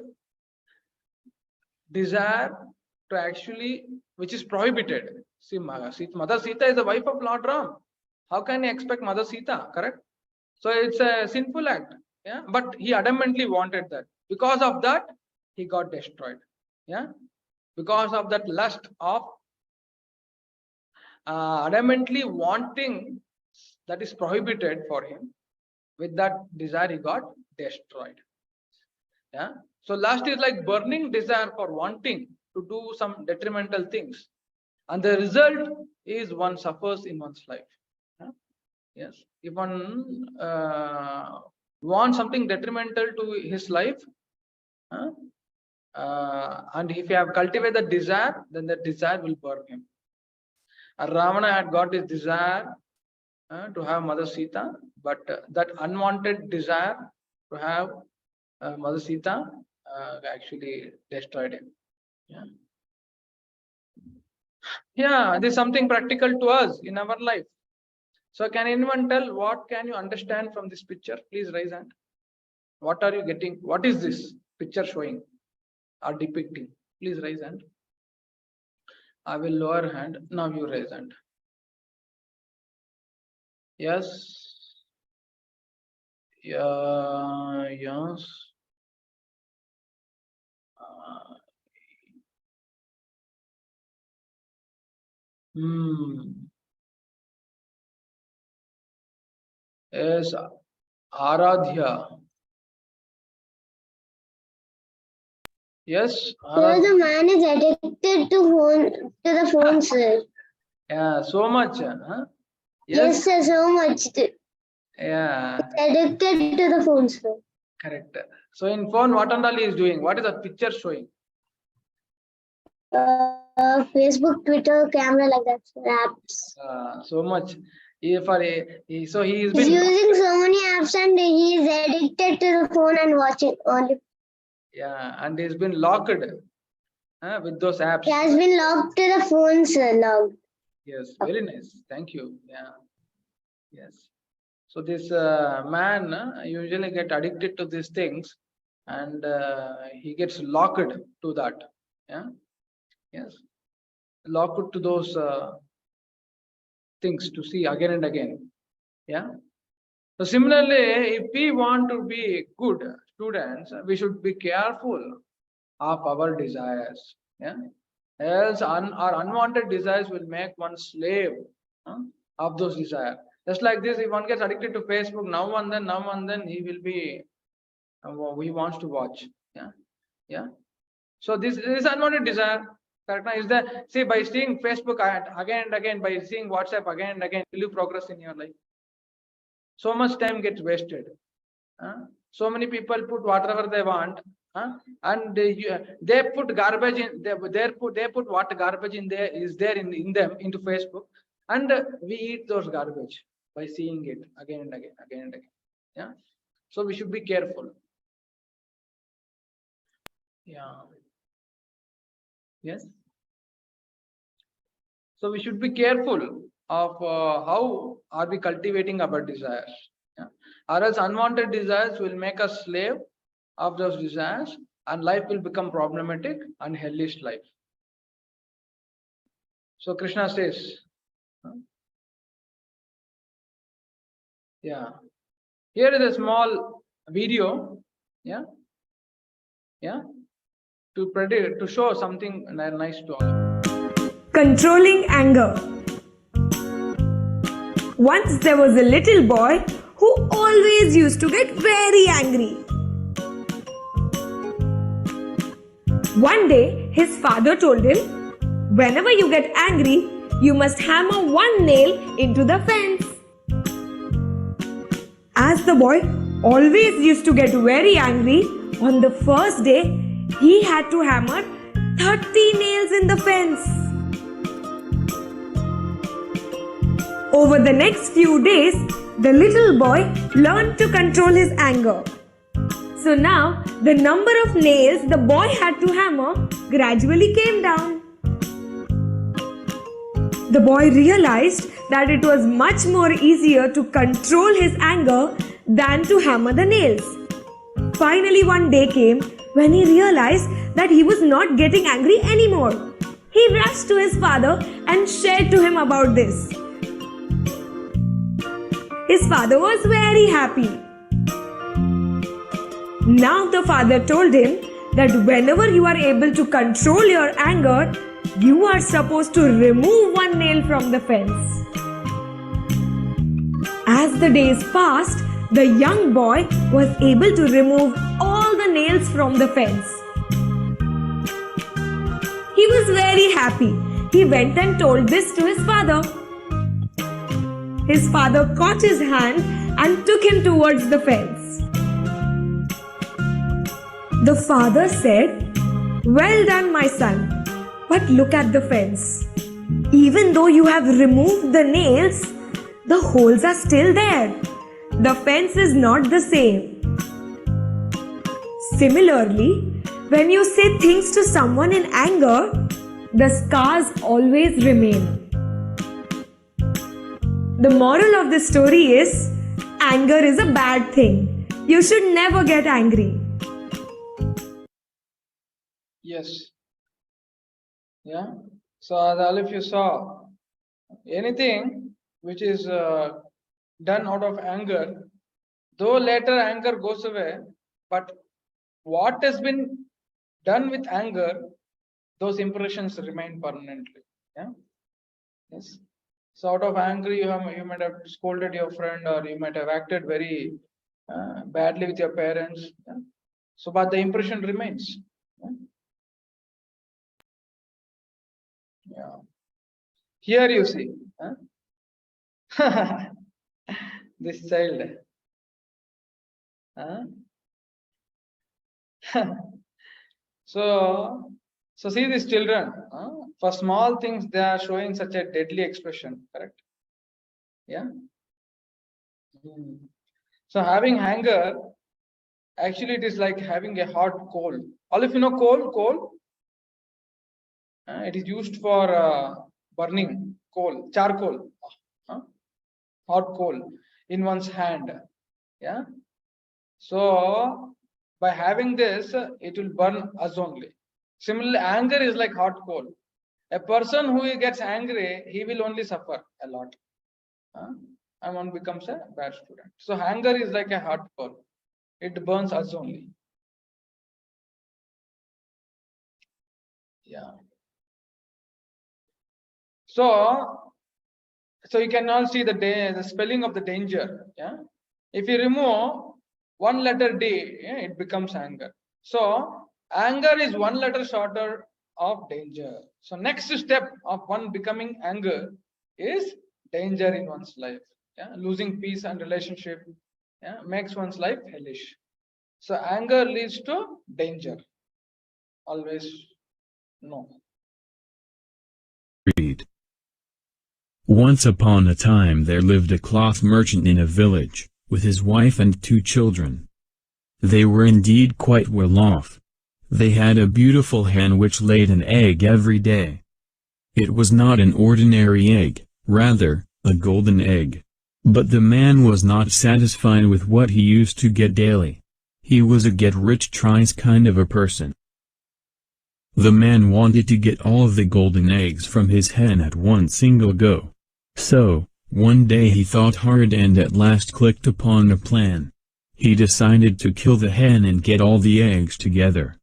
desire to actually, which is prohibited. See, Mother Sita is the wife of Lord Ram. How can he expect Mother Sita? Correct? So it's a sinful act. Yeah, but he adamantly wanted that. Because of that, he got destroyed. Yeah, because of that lust of adamantly wanting that is prohibited for him. With that desire, he got destroyed. Yeah. So lust is like burning desire for wanting to do some detrimental things, and the result is one suffers in one's life. Yeah? Yes. If one wants something detrimental to his life, and if you have cultivated the desire, then that desire will burn him. And Ravana had got his desire to have Mother Sita, but that unwanted desire to have Mother Sita actually destroyed him. Yeah. Yeah, this is something practical to us in our life. So can anyone tell what can you understand from this picture? Please raise hand. What are you getting? What is this picture showing or depicting? Please raise hand. I will lower hand. Now you raise hand. Yes. Yeah. Yes. Yes. Aradhya. Yes. Sir, Aradhya. the man is addicted to the phone, sir. Yeah. So much. Huh? Yes, sir, so much. Yeah. Addicted to the phone, sir. Correct. So in phone, what and all he is doing? What is the picture showing? Facebook, Twitter, camera, like that, sir, apps. So much. So he has He's been using so many apps and he is addicted to the phone and watching only. yeah, and he's been locked with those apps. He has been locked to the phone, sir. Locked. Yes, very nice. Thank you. Yeah. Yes. So this man usually get addicted to these things, and he gets locked to that. Yeah. Yes. Locked to those things to see again and again. Yeah. So similarly, if we want to be good students, we should be careful of our desires. Yeah. Else our unwanted desires will make one slave of those desires. Just like this, if one gets addicted to Facebook now and then he will be he wants to watch. Yeah. Yeah. So this is unwanted desire. Correct? Is that see by seeing Facebook again and again, by seeing WhatsApp again and again, will you progress in your life? So much time gets wasted. So many people put whatever they want, and they put garbage in. They put what garbage in there is there in them into Facebook, and we eat those garbage by seeing it again and again, again and again. Yeah. So we should be careful. Yeah. Yes. So we should be careful of how are we cultivating our desires. Yeah. Or else unwanted desires will make us slave of those desires, and life will become problematic and hellish life. So Krishna says, yeah. Here is a small video, yeah, to show something nice to all. Controlling anger. Once there was a little boy who always used to get very angry. One day, his father told him, whenever you get angry, you must hammer one nail into the fence. As the boy always used to get very angry, on the first day, he had to hammer 30 nails in the fence. Over the next few days, the little boy learned to control his anger. So now, the number of nails the boy had to hammer gradually came down. The boy realized that it was much more easier to control his anger than to hammer the nails. Finally, one day came when he realized that he was not getting angry anymore. He rushed to his father and shared to him about this. His father was very happy. Now the father told him that whenever you are able to control your anger, you are supposed to remove one nail from the fence. As the days passed, the young boy was able to remove all the nails from the fence. He was very happy. He went and told this to his father. His father caught his hand and took him towards the fence. The father said, "Well done, my son, but look at the fence. Even though you have removed the nails, the holes are still there. The fence is not the same." Similarly, when you say things to someone in anger, the scars always remain. The moral of this story is anger is a bad thing. You should never get angry. Yes. Yeah. So as all of you saw, anything which is done out of anger, though later anger goes away, but what has been done with anger, those impressions remain permanently. Yeah. Yes. So out of anger, you might have scolded your friend, or you might have acted very badly with your parents. Yeah? So, but the impression remains. Yeah. Yeah. Here you see, huh? This child. Huh? So, see these children. For small things, they are showing such a deadly expression. Correct? Yeah. So having anger, actually, it is like having a hot coal. All of you know coal. It is used for burning coal, charcoal, hot coal in one's hand. Yeah. So by having this, it will burn us only. Similarly, anger is like hot coal. A person who gets angry, he will only suffer a lot. And one becomes a bad student. So anger is like a hot coal. It burns us only. Yeah. So you can all see the spelling of the danger. Yeah. If you remove one letter D, yeah, it becomes anger. So anger is one letter shorter of danger. So next step of one becoming anger is danger in one's life. Yeah. Losing peace and relationship, yeah, makes one's life hellish. So anger leads to danger. Always know. Read. Once upon a time there lived a cloth merchant in a village, with his wife and 2 children. They were indeed quite well off. They had a beautiful hen which laid an egg every day. It was not an ordinary egg, rather, a golden egg. But the man was not satisfied with what he used to get daily. He was a get-rich-tries kind of a person. The man wanted to get all of the golden eggs from his hen at one single go. So, one day he thought hard and at last clicked upon a plan. He decided to kill the hen and get all the eggs together.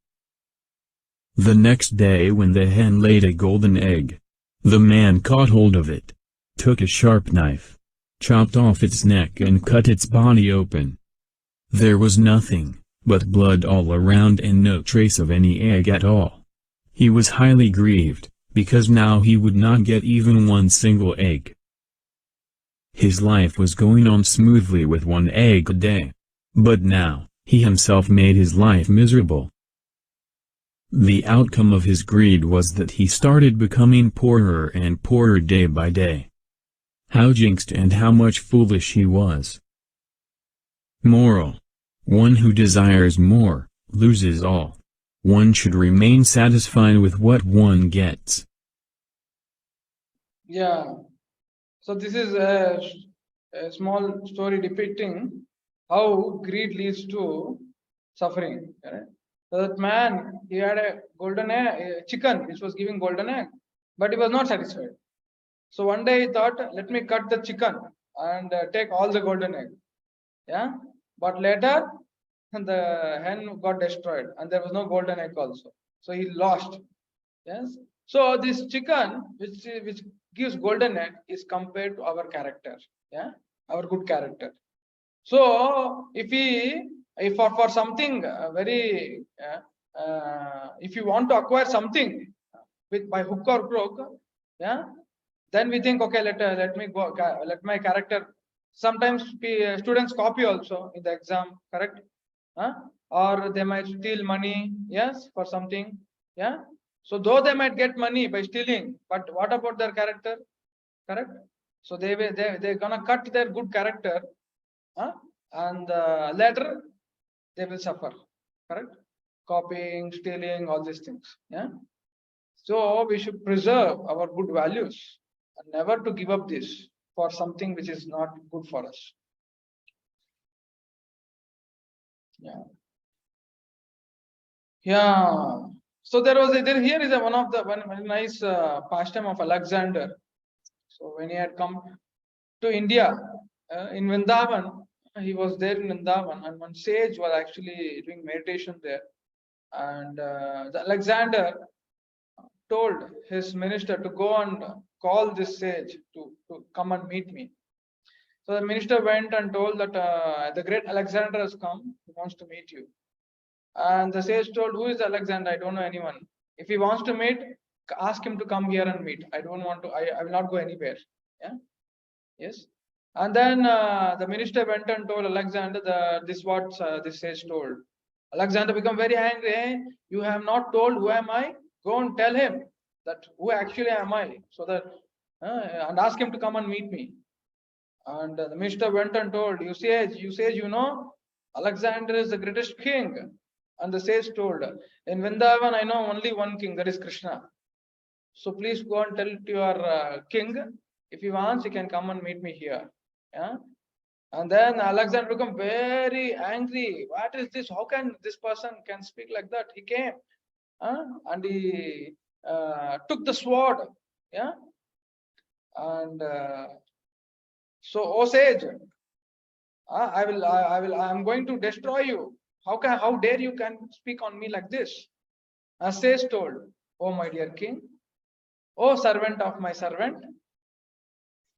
The next day when the hen laid a golden egg, the man caught hold of it, took a sharp knife, chopped off its neck and cut its body open. There was nothing but blood all around and no trace of any egg at all. He was highly grieved, because now he would not get even one single egg. His life was going on smoothly with 1 egg a day. But now, he himself made his life miserable. The outcome of his greed was that he started becoming poorer and poorer day by day. How jinxed and how much foolish he was. Moral. One who desires more, loses all. One should remain satisfied with what one gets. Yeah. So this is a small story depicting how greed leads to suffering. Correct? So that man, he had a golden egg, a chicken which was giving golden egg, but he was not satisfied. So one day he thought, let me cut the chicken and take all the golden egg. Yeah. But later the hen got destroyed and there was no golden egg also. So he lost. Yes. So this chicken which gives golden egg is compared to our character. Yeah. Our good character. So if for something very if you want to acquire something by hook or crook, yeah, then we think, okay, let me go, let my character. Sometimes students copy also in the exam, correct? Or they might steal money, yes, for something, yeah. So though they might get money by stealing, but what about their character, correct? So they're gonna cut their good character, and later they will suffer, correct? Copying, stealing, all these things, yeah. So we should preserve our good values and never to give up this for something which is not good for us. Yeah. Yeah. So here is one of the one nice pastime of Alexander. So when he had come to India in Vrindavan, he was there in Vrindavan, and one sage was actually doing meditation there, and the Alexander told his minister to go and call this sage to come and meet me. So the minister went and told that the great Alexander has come, he wants to meet you. And the sage told, who is Alexander? I don't know anyone. If he wants to meet, ask him to come here and meet. I don't want to, I will not go anywhere. Yeah. Yes. And then the minister went and told Alexander this what this sage told. Alexander became very angry. Hey, you have not told who am I? Go and tell him that who actually am I, so that and ask him to come and meet me. And the minister went and told, you sage, you know, Alexander is the greatest king. And the sage told, in Vrindavan, I know only one king, that is Krishna. So please go and tell to your king, if he wants, he can come and meet me here. Yeah. And then Alexander became very angry. What is this? How can this person can speak like that? He came, and he took the sword. Yeah. And so, O sage, I am going to destroy you. How dare you can speak on me like this? As sage told, oh my dear king, oh servant of my servant.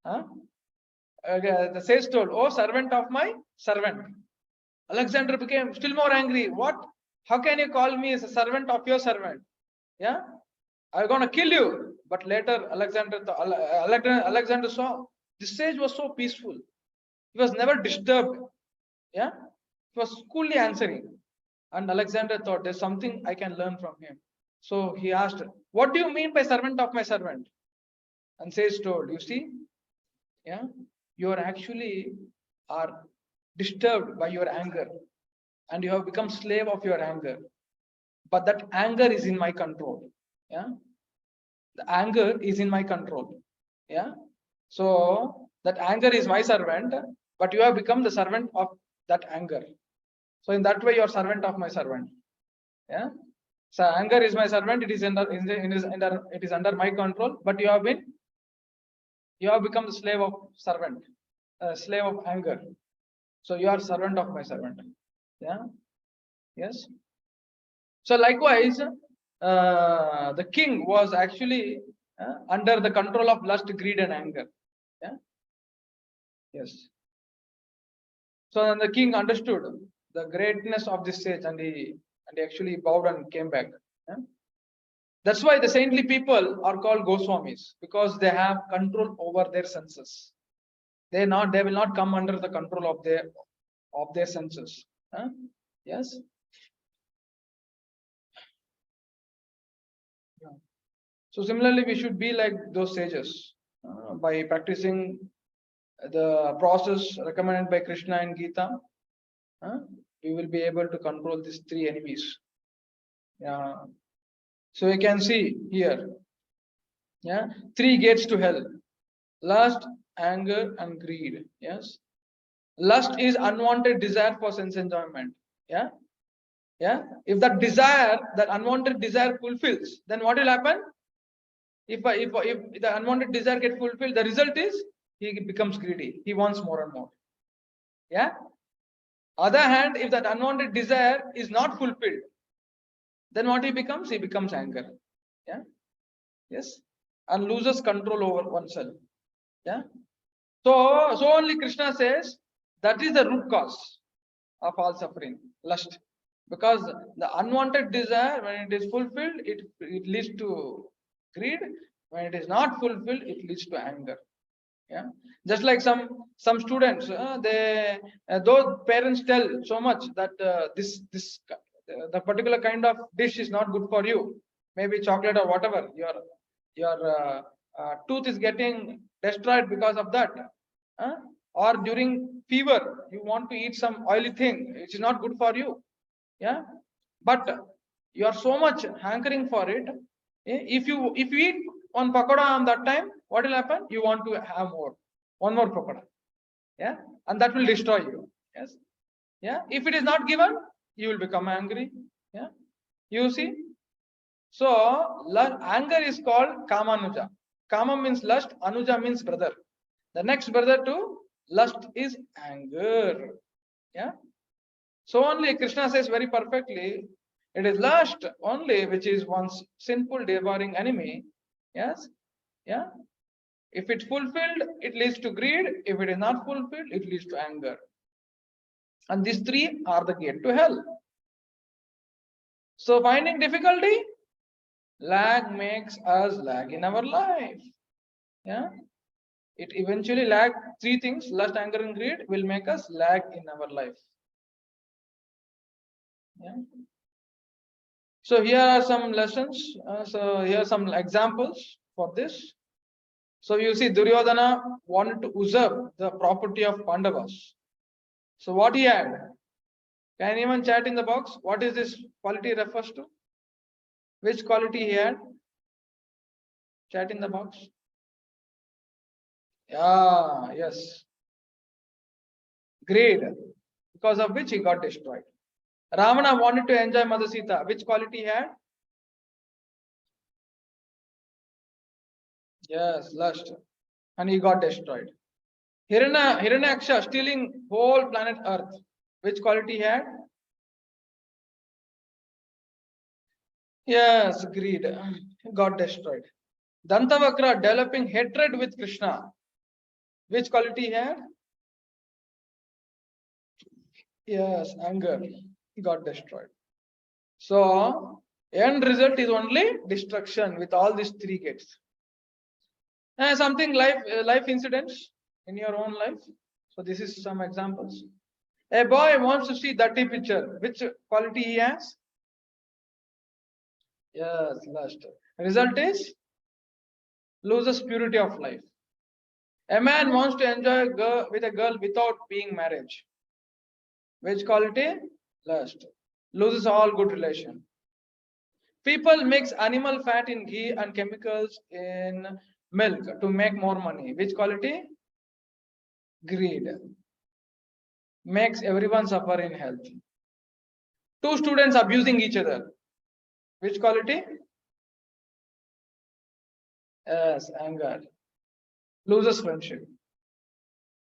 The sage told, oh servant of my servant. Alexander became still more angry. What? How can you call me as a servant of your servant? Yeah, I'm gonna kill you. But later Alexander saw this sage was so peaceful. He was never disturbed. Yeah, he was coolly answering. And Alexander thought there's something I can learn from him. So he asked, what do you mean by servant of my servant? And sage told, you see, yeah, you are actually are disturbed by your anger, and you have become slave of your anger. But that anger is in my control. Yeah, the anger is in my control. Yeah, so that anger is my servant, but you have become the servant of that anger. So in that way, you are servant of my servant. Yeah. So anger is my servant. It is under my control. But you have become the slave of servant, slave of anger. So you are servant of my servant. Yeah. Yes. So likewise, the king was actually under the control of lust, greed, and anger. Yeah. Yes. So then the king understood the greatness of this sage, and he actually bowed and came back. Yeah? That's why the saintly people are called Goswamis, because they have control over their senses. They will not come under the control of their senses. Huh? Yes. Yeah. So similarly, we should be like those sages by practicing the process recommended by Krishna and Gita. We will be able to control these three enemies. Yeah. So you can see here, yeah, 3 gates to hell: lust, anger, and greed. Yes. Lust is unwanted desire for sense enjoyment. Yeah. Yeah. If that unwanted desire fulfills, then what will happen? If the unwanted desire gets fulfilled, the result is he becomes greedy. He wants more and more. Yeah. Other hand, if that unwanted desire is not fulfilled, then what he becomes? He becomes anger. Yeah. Yes. And loses control over oneself. Yeah. So only Krishna says that is the root cause of all suffering, lust. Because the unwanted desire, when it is fulfilled, it leads to greed. When it is not fulfilled, it leads to anger. Yeah. Just like some students, those parents tell so much that the particular kind of dish is not good for you, maybe chocolate or whatever. Your tooth is getting destroyed because of that. Or during fever, you want to eat some oily thing, which is not good for you. Yeah. But you are so much hankering for it, If you eat one pakoda on that time, what will happen? You want to have more, one more pakoda. Yeah, and that will destroy you. Yes. Yeah. If it is not given, you will become angry. Yeah. You see. So anger is called kamanuja. Kama means lust. Anuja means brother. The next brother to lust is anger. Yeah. So only Krishna says very perfectly, it is lust only which is one's sinful, devouring enemy. Yes. Yeah. If it's fulfilled, it leads to greed. If it is not fulfilled, it leads to anger. And these three are the gate to hell. So finding difficulty, lag makes us lag in our life. Yeah. It eventually lag three things, lust, anger, and greed will make us lag in our life. Yeah. So here are some lessons. So here are some examples for this. So you see, Duryodhana wanted to usurp the property of Pandavas. So what he had? Can anyone chat in the box? What is this quality refers to? Which quality he had? Chat in the box. Yeah, yes. Greed, because of which he got destroyed. Ravana wanted to enjoy Mother Sita. Which quality he had? Yes, lust. And he got destroyed. Hiranyaksha stealing whole planet Earth. Which quality he had? Yes, greed. Got destroyed. Dantavakra developing hatred with Krishna. Which quality he had? Yes, anger. Got destroyed. So, end result is only destruction with all these three gates. Something life incidents in your own life. So this is some examples. A boy wants to see dirty picture. Which quality he has? Yes, lust. Result is loses purity of life. A man wants to enjoy with a girl without being marriage. Which quality? Lust. Loses all good relation. People mix animal fat in ghee and chemicals in milk to make more money. Which quality? Greed. Makes everyone suffer in health. Two students abusing each other. Which quality? Yes, anger. Loses friendship.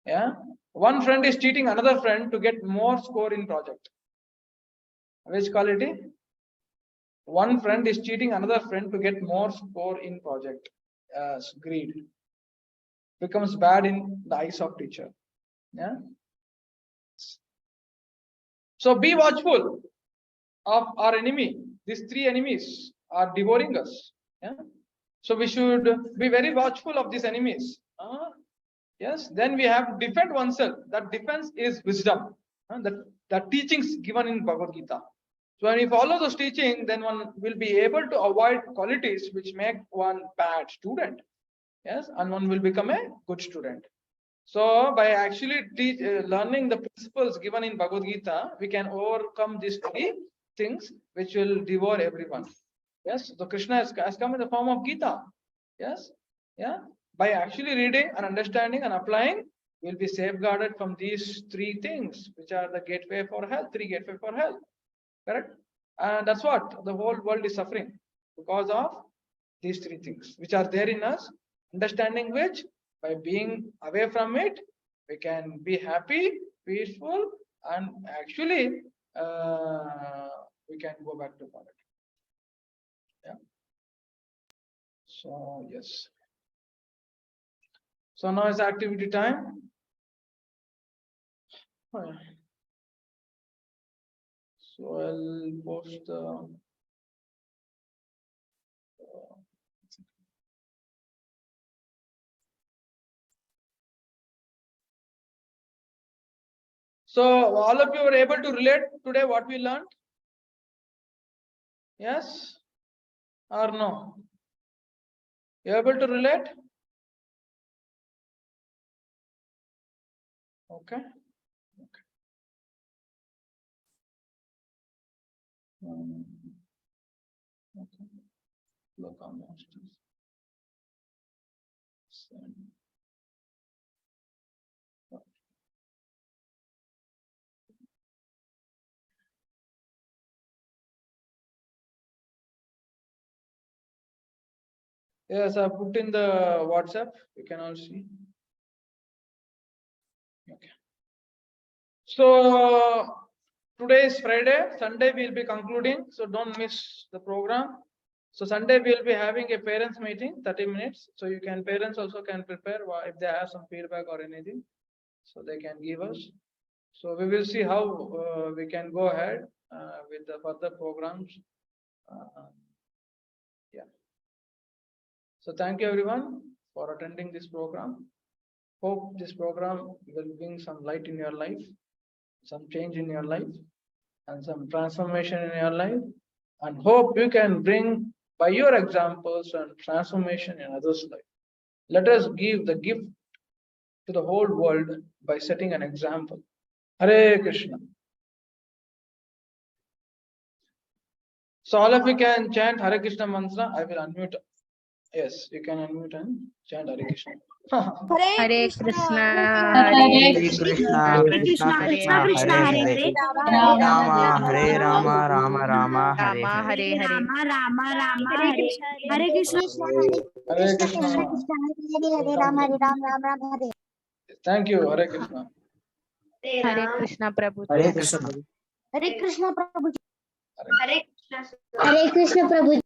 Yeah. One friend is cheating another friend to get more score in project. Which quality? One friend is cheating another friend to get more score in project. Yes, greed. Becomes bad in the eyes of teacher. Yeah. So be watchful of our enemy. These three enemies are devouring us. Yeah. So we should be very watchful of these enemies. Yes. Then we have to defend oneself. That defense is wisdom. The teachings given in Bhagavad Gita. So when we follow those teaching, then one will be able to avoid qualities which make one bad student. Yes, and one will become a good student. So by actually learning the principles given in Bhagavad Gita, we can overcome these three things which will devour everyone. Yes, so Krishna has come in the form of Gita. Yes, yeah. By actually reading and understanding and applying, we'll be safeguarded from these three things, which are the gateway for hell, three gateway for hell. Correct? And that's what the whole world is suffering because of these three things, which are there in us, understanding which, by being away from it, we can be happy, peaceful, and actually we can go back to God. Yeah. So yes. So now is activity time. So I'll post the. So all of you were able to relate today what we learned? Yes or no? You able to relate? Okay. Okay. Shloka masters. Yes, I put in the WhatsApp. You can all see. Okay. So today is Friday. Sunday we'll be concluding. So don't miss the program. So Sunday we'll be having a parents meeting, 30 minutes. So you can parents also can prepare if they have some feedback or anything. So they can give us. So we will see how we can go ahead with the further programs. Yeah. So thank you everyone for attending this program. Hope this program will bring some light in your life, some change in your life, and some transformation in your life. And hope you can bring by your examples and transformation in others' life. Let us give the gift to the whole world by setting an example. Hare Krishna. So all of you can chant Hare Krishna mantra. I will unmute. Yes, you can unmute and chant Hare Krishna. Hare Krishna, Hare Krishna, Krishna Krishna, Krishna, Hare Hare Hare, Hare, Hare Rama, Hare Rama, Rama Rama, Hare Hare. Hare Hare. Hare Krishna, Hare Krishna. Hare Krishna. Hare Rama, Hare Ram, Ram Ram, Hare. Thank you, Hare Krishna. Hare Krishna, Prabhu. Hare Krishna. Hare Krishna Prabhuji. Hare Hare Krishna Prabhuji.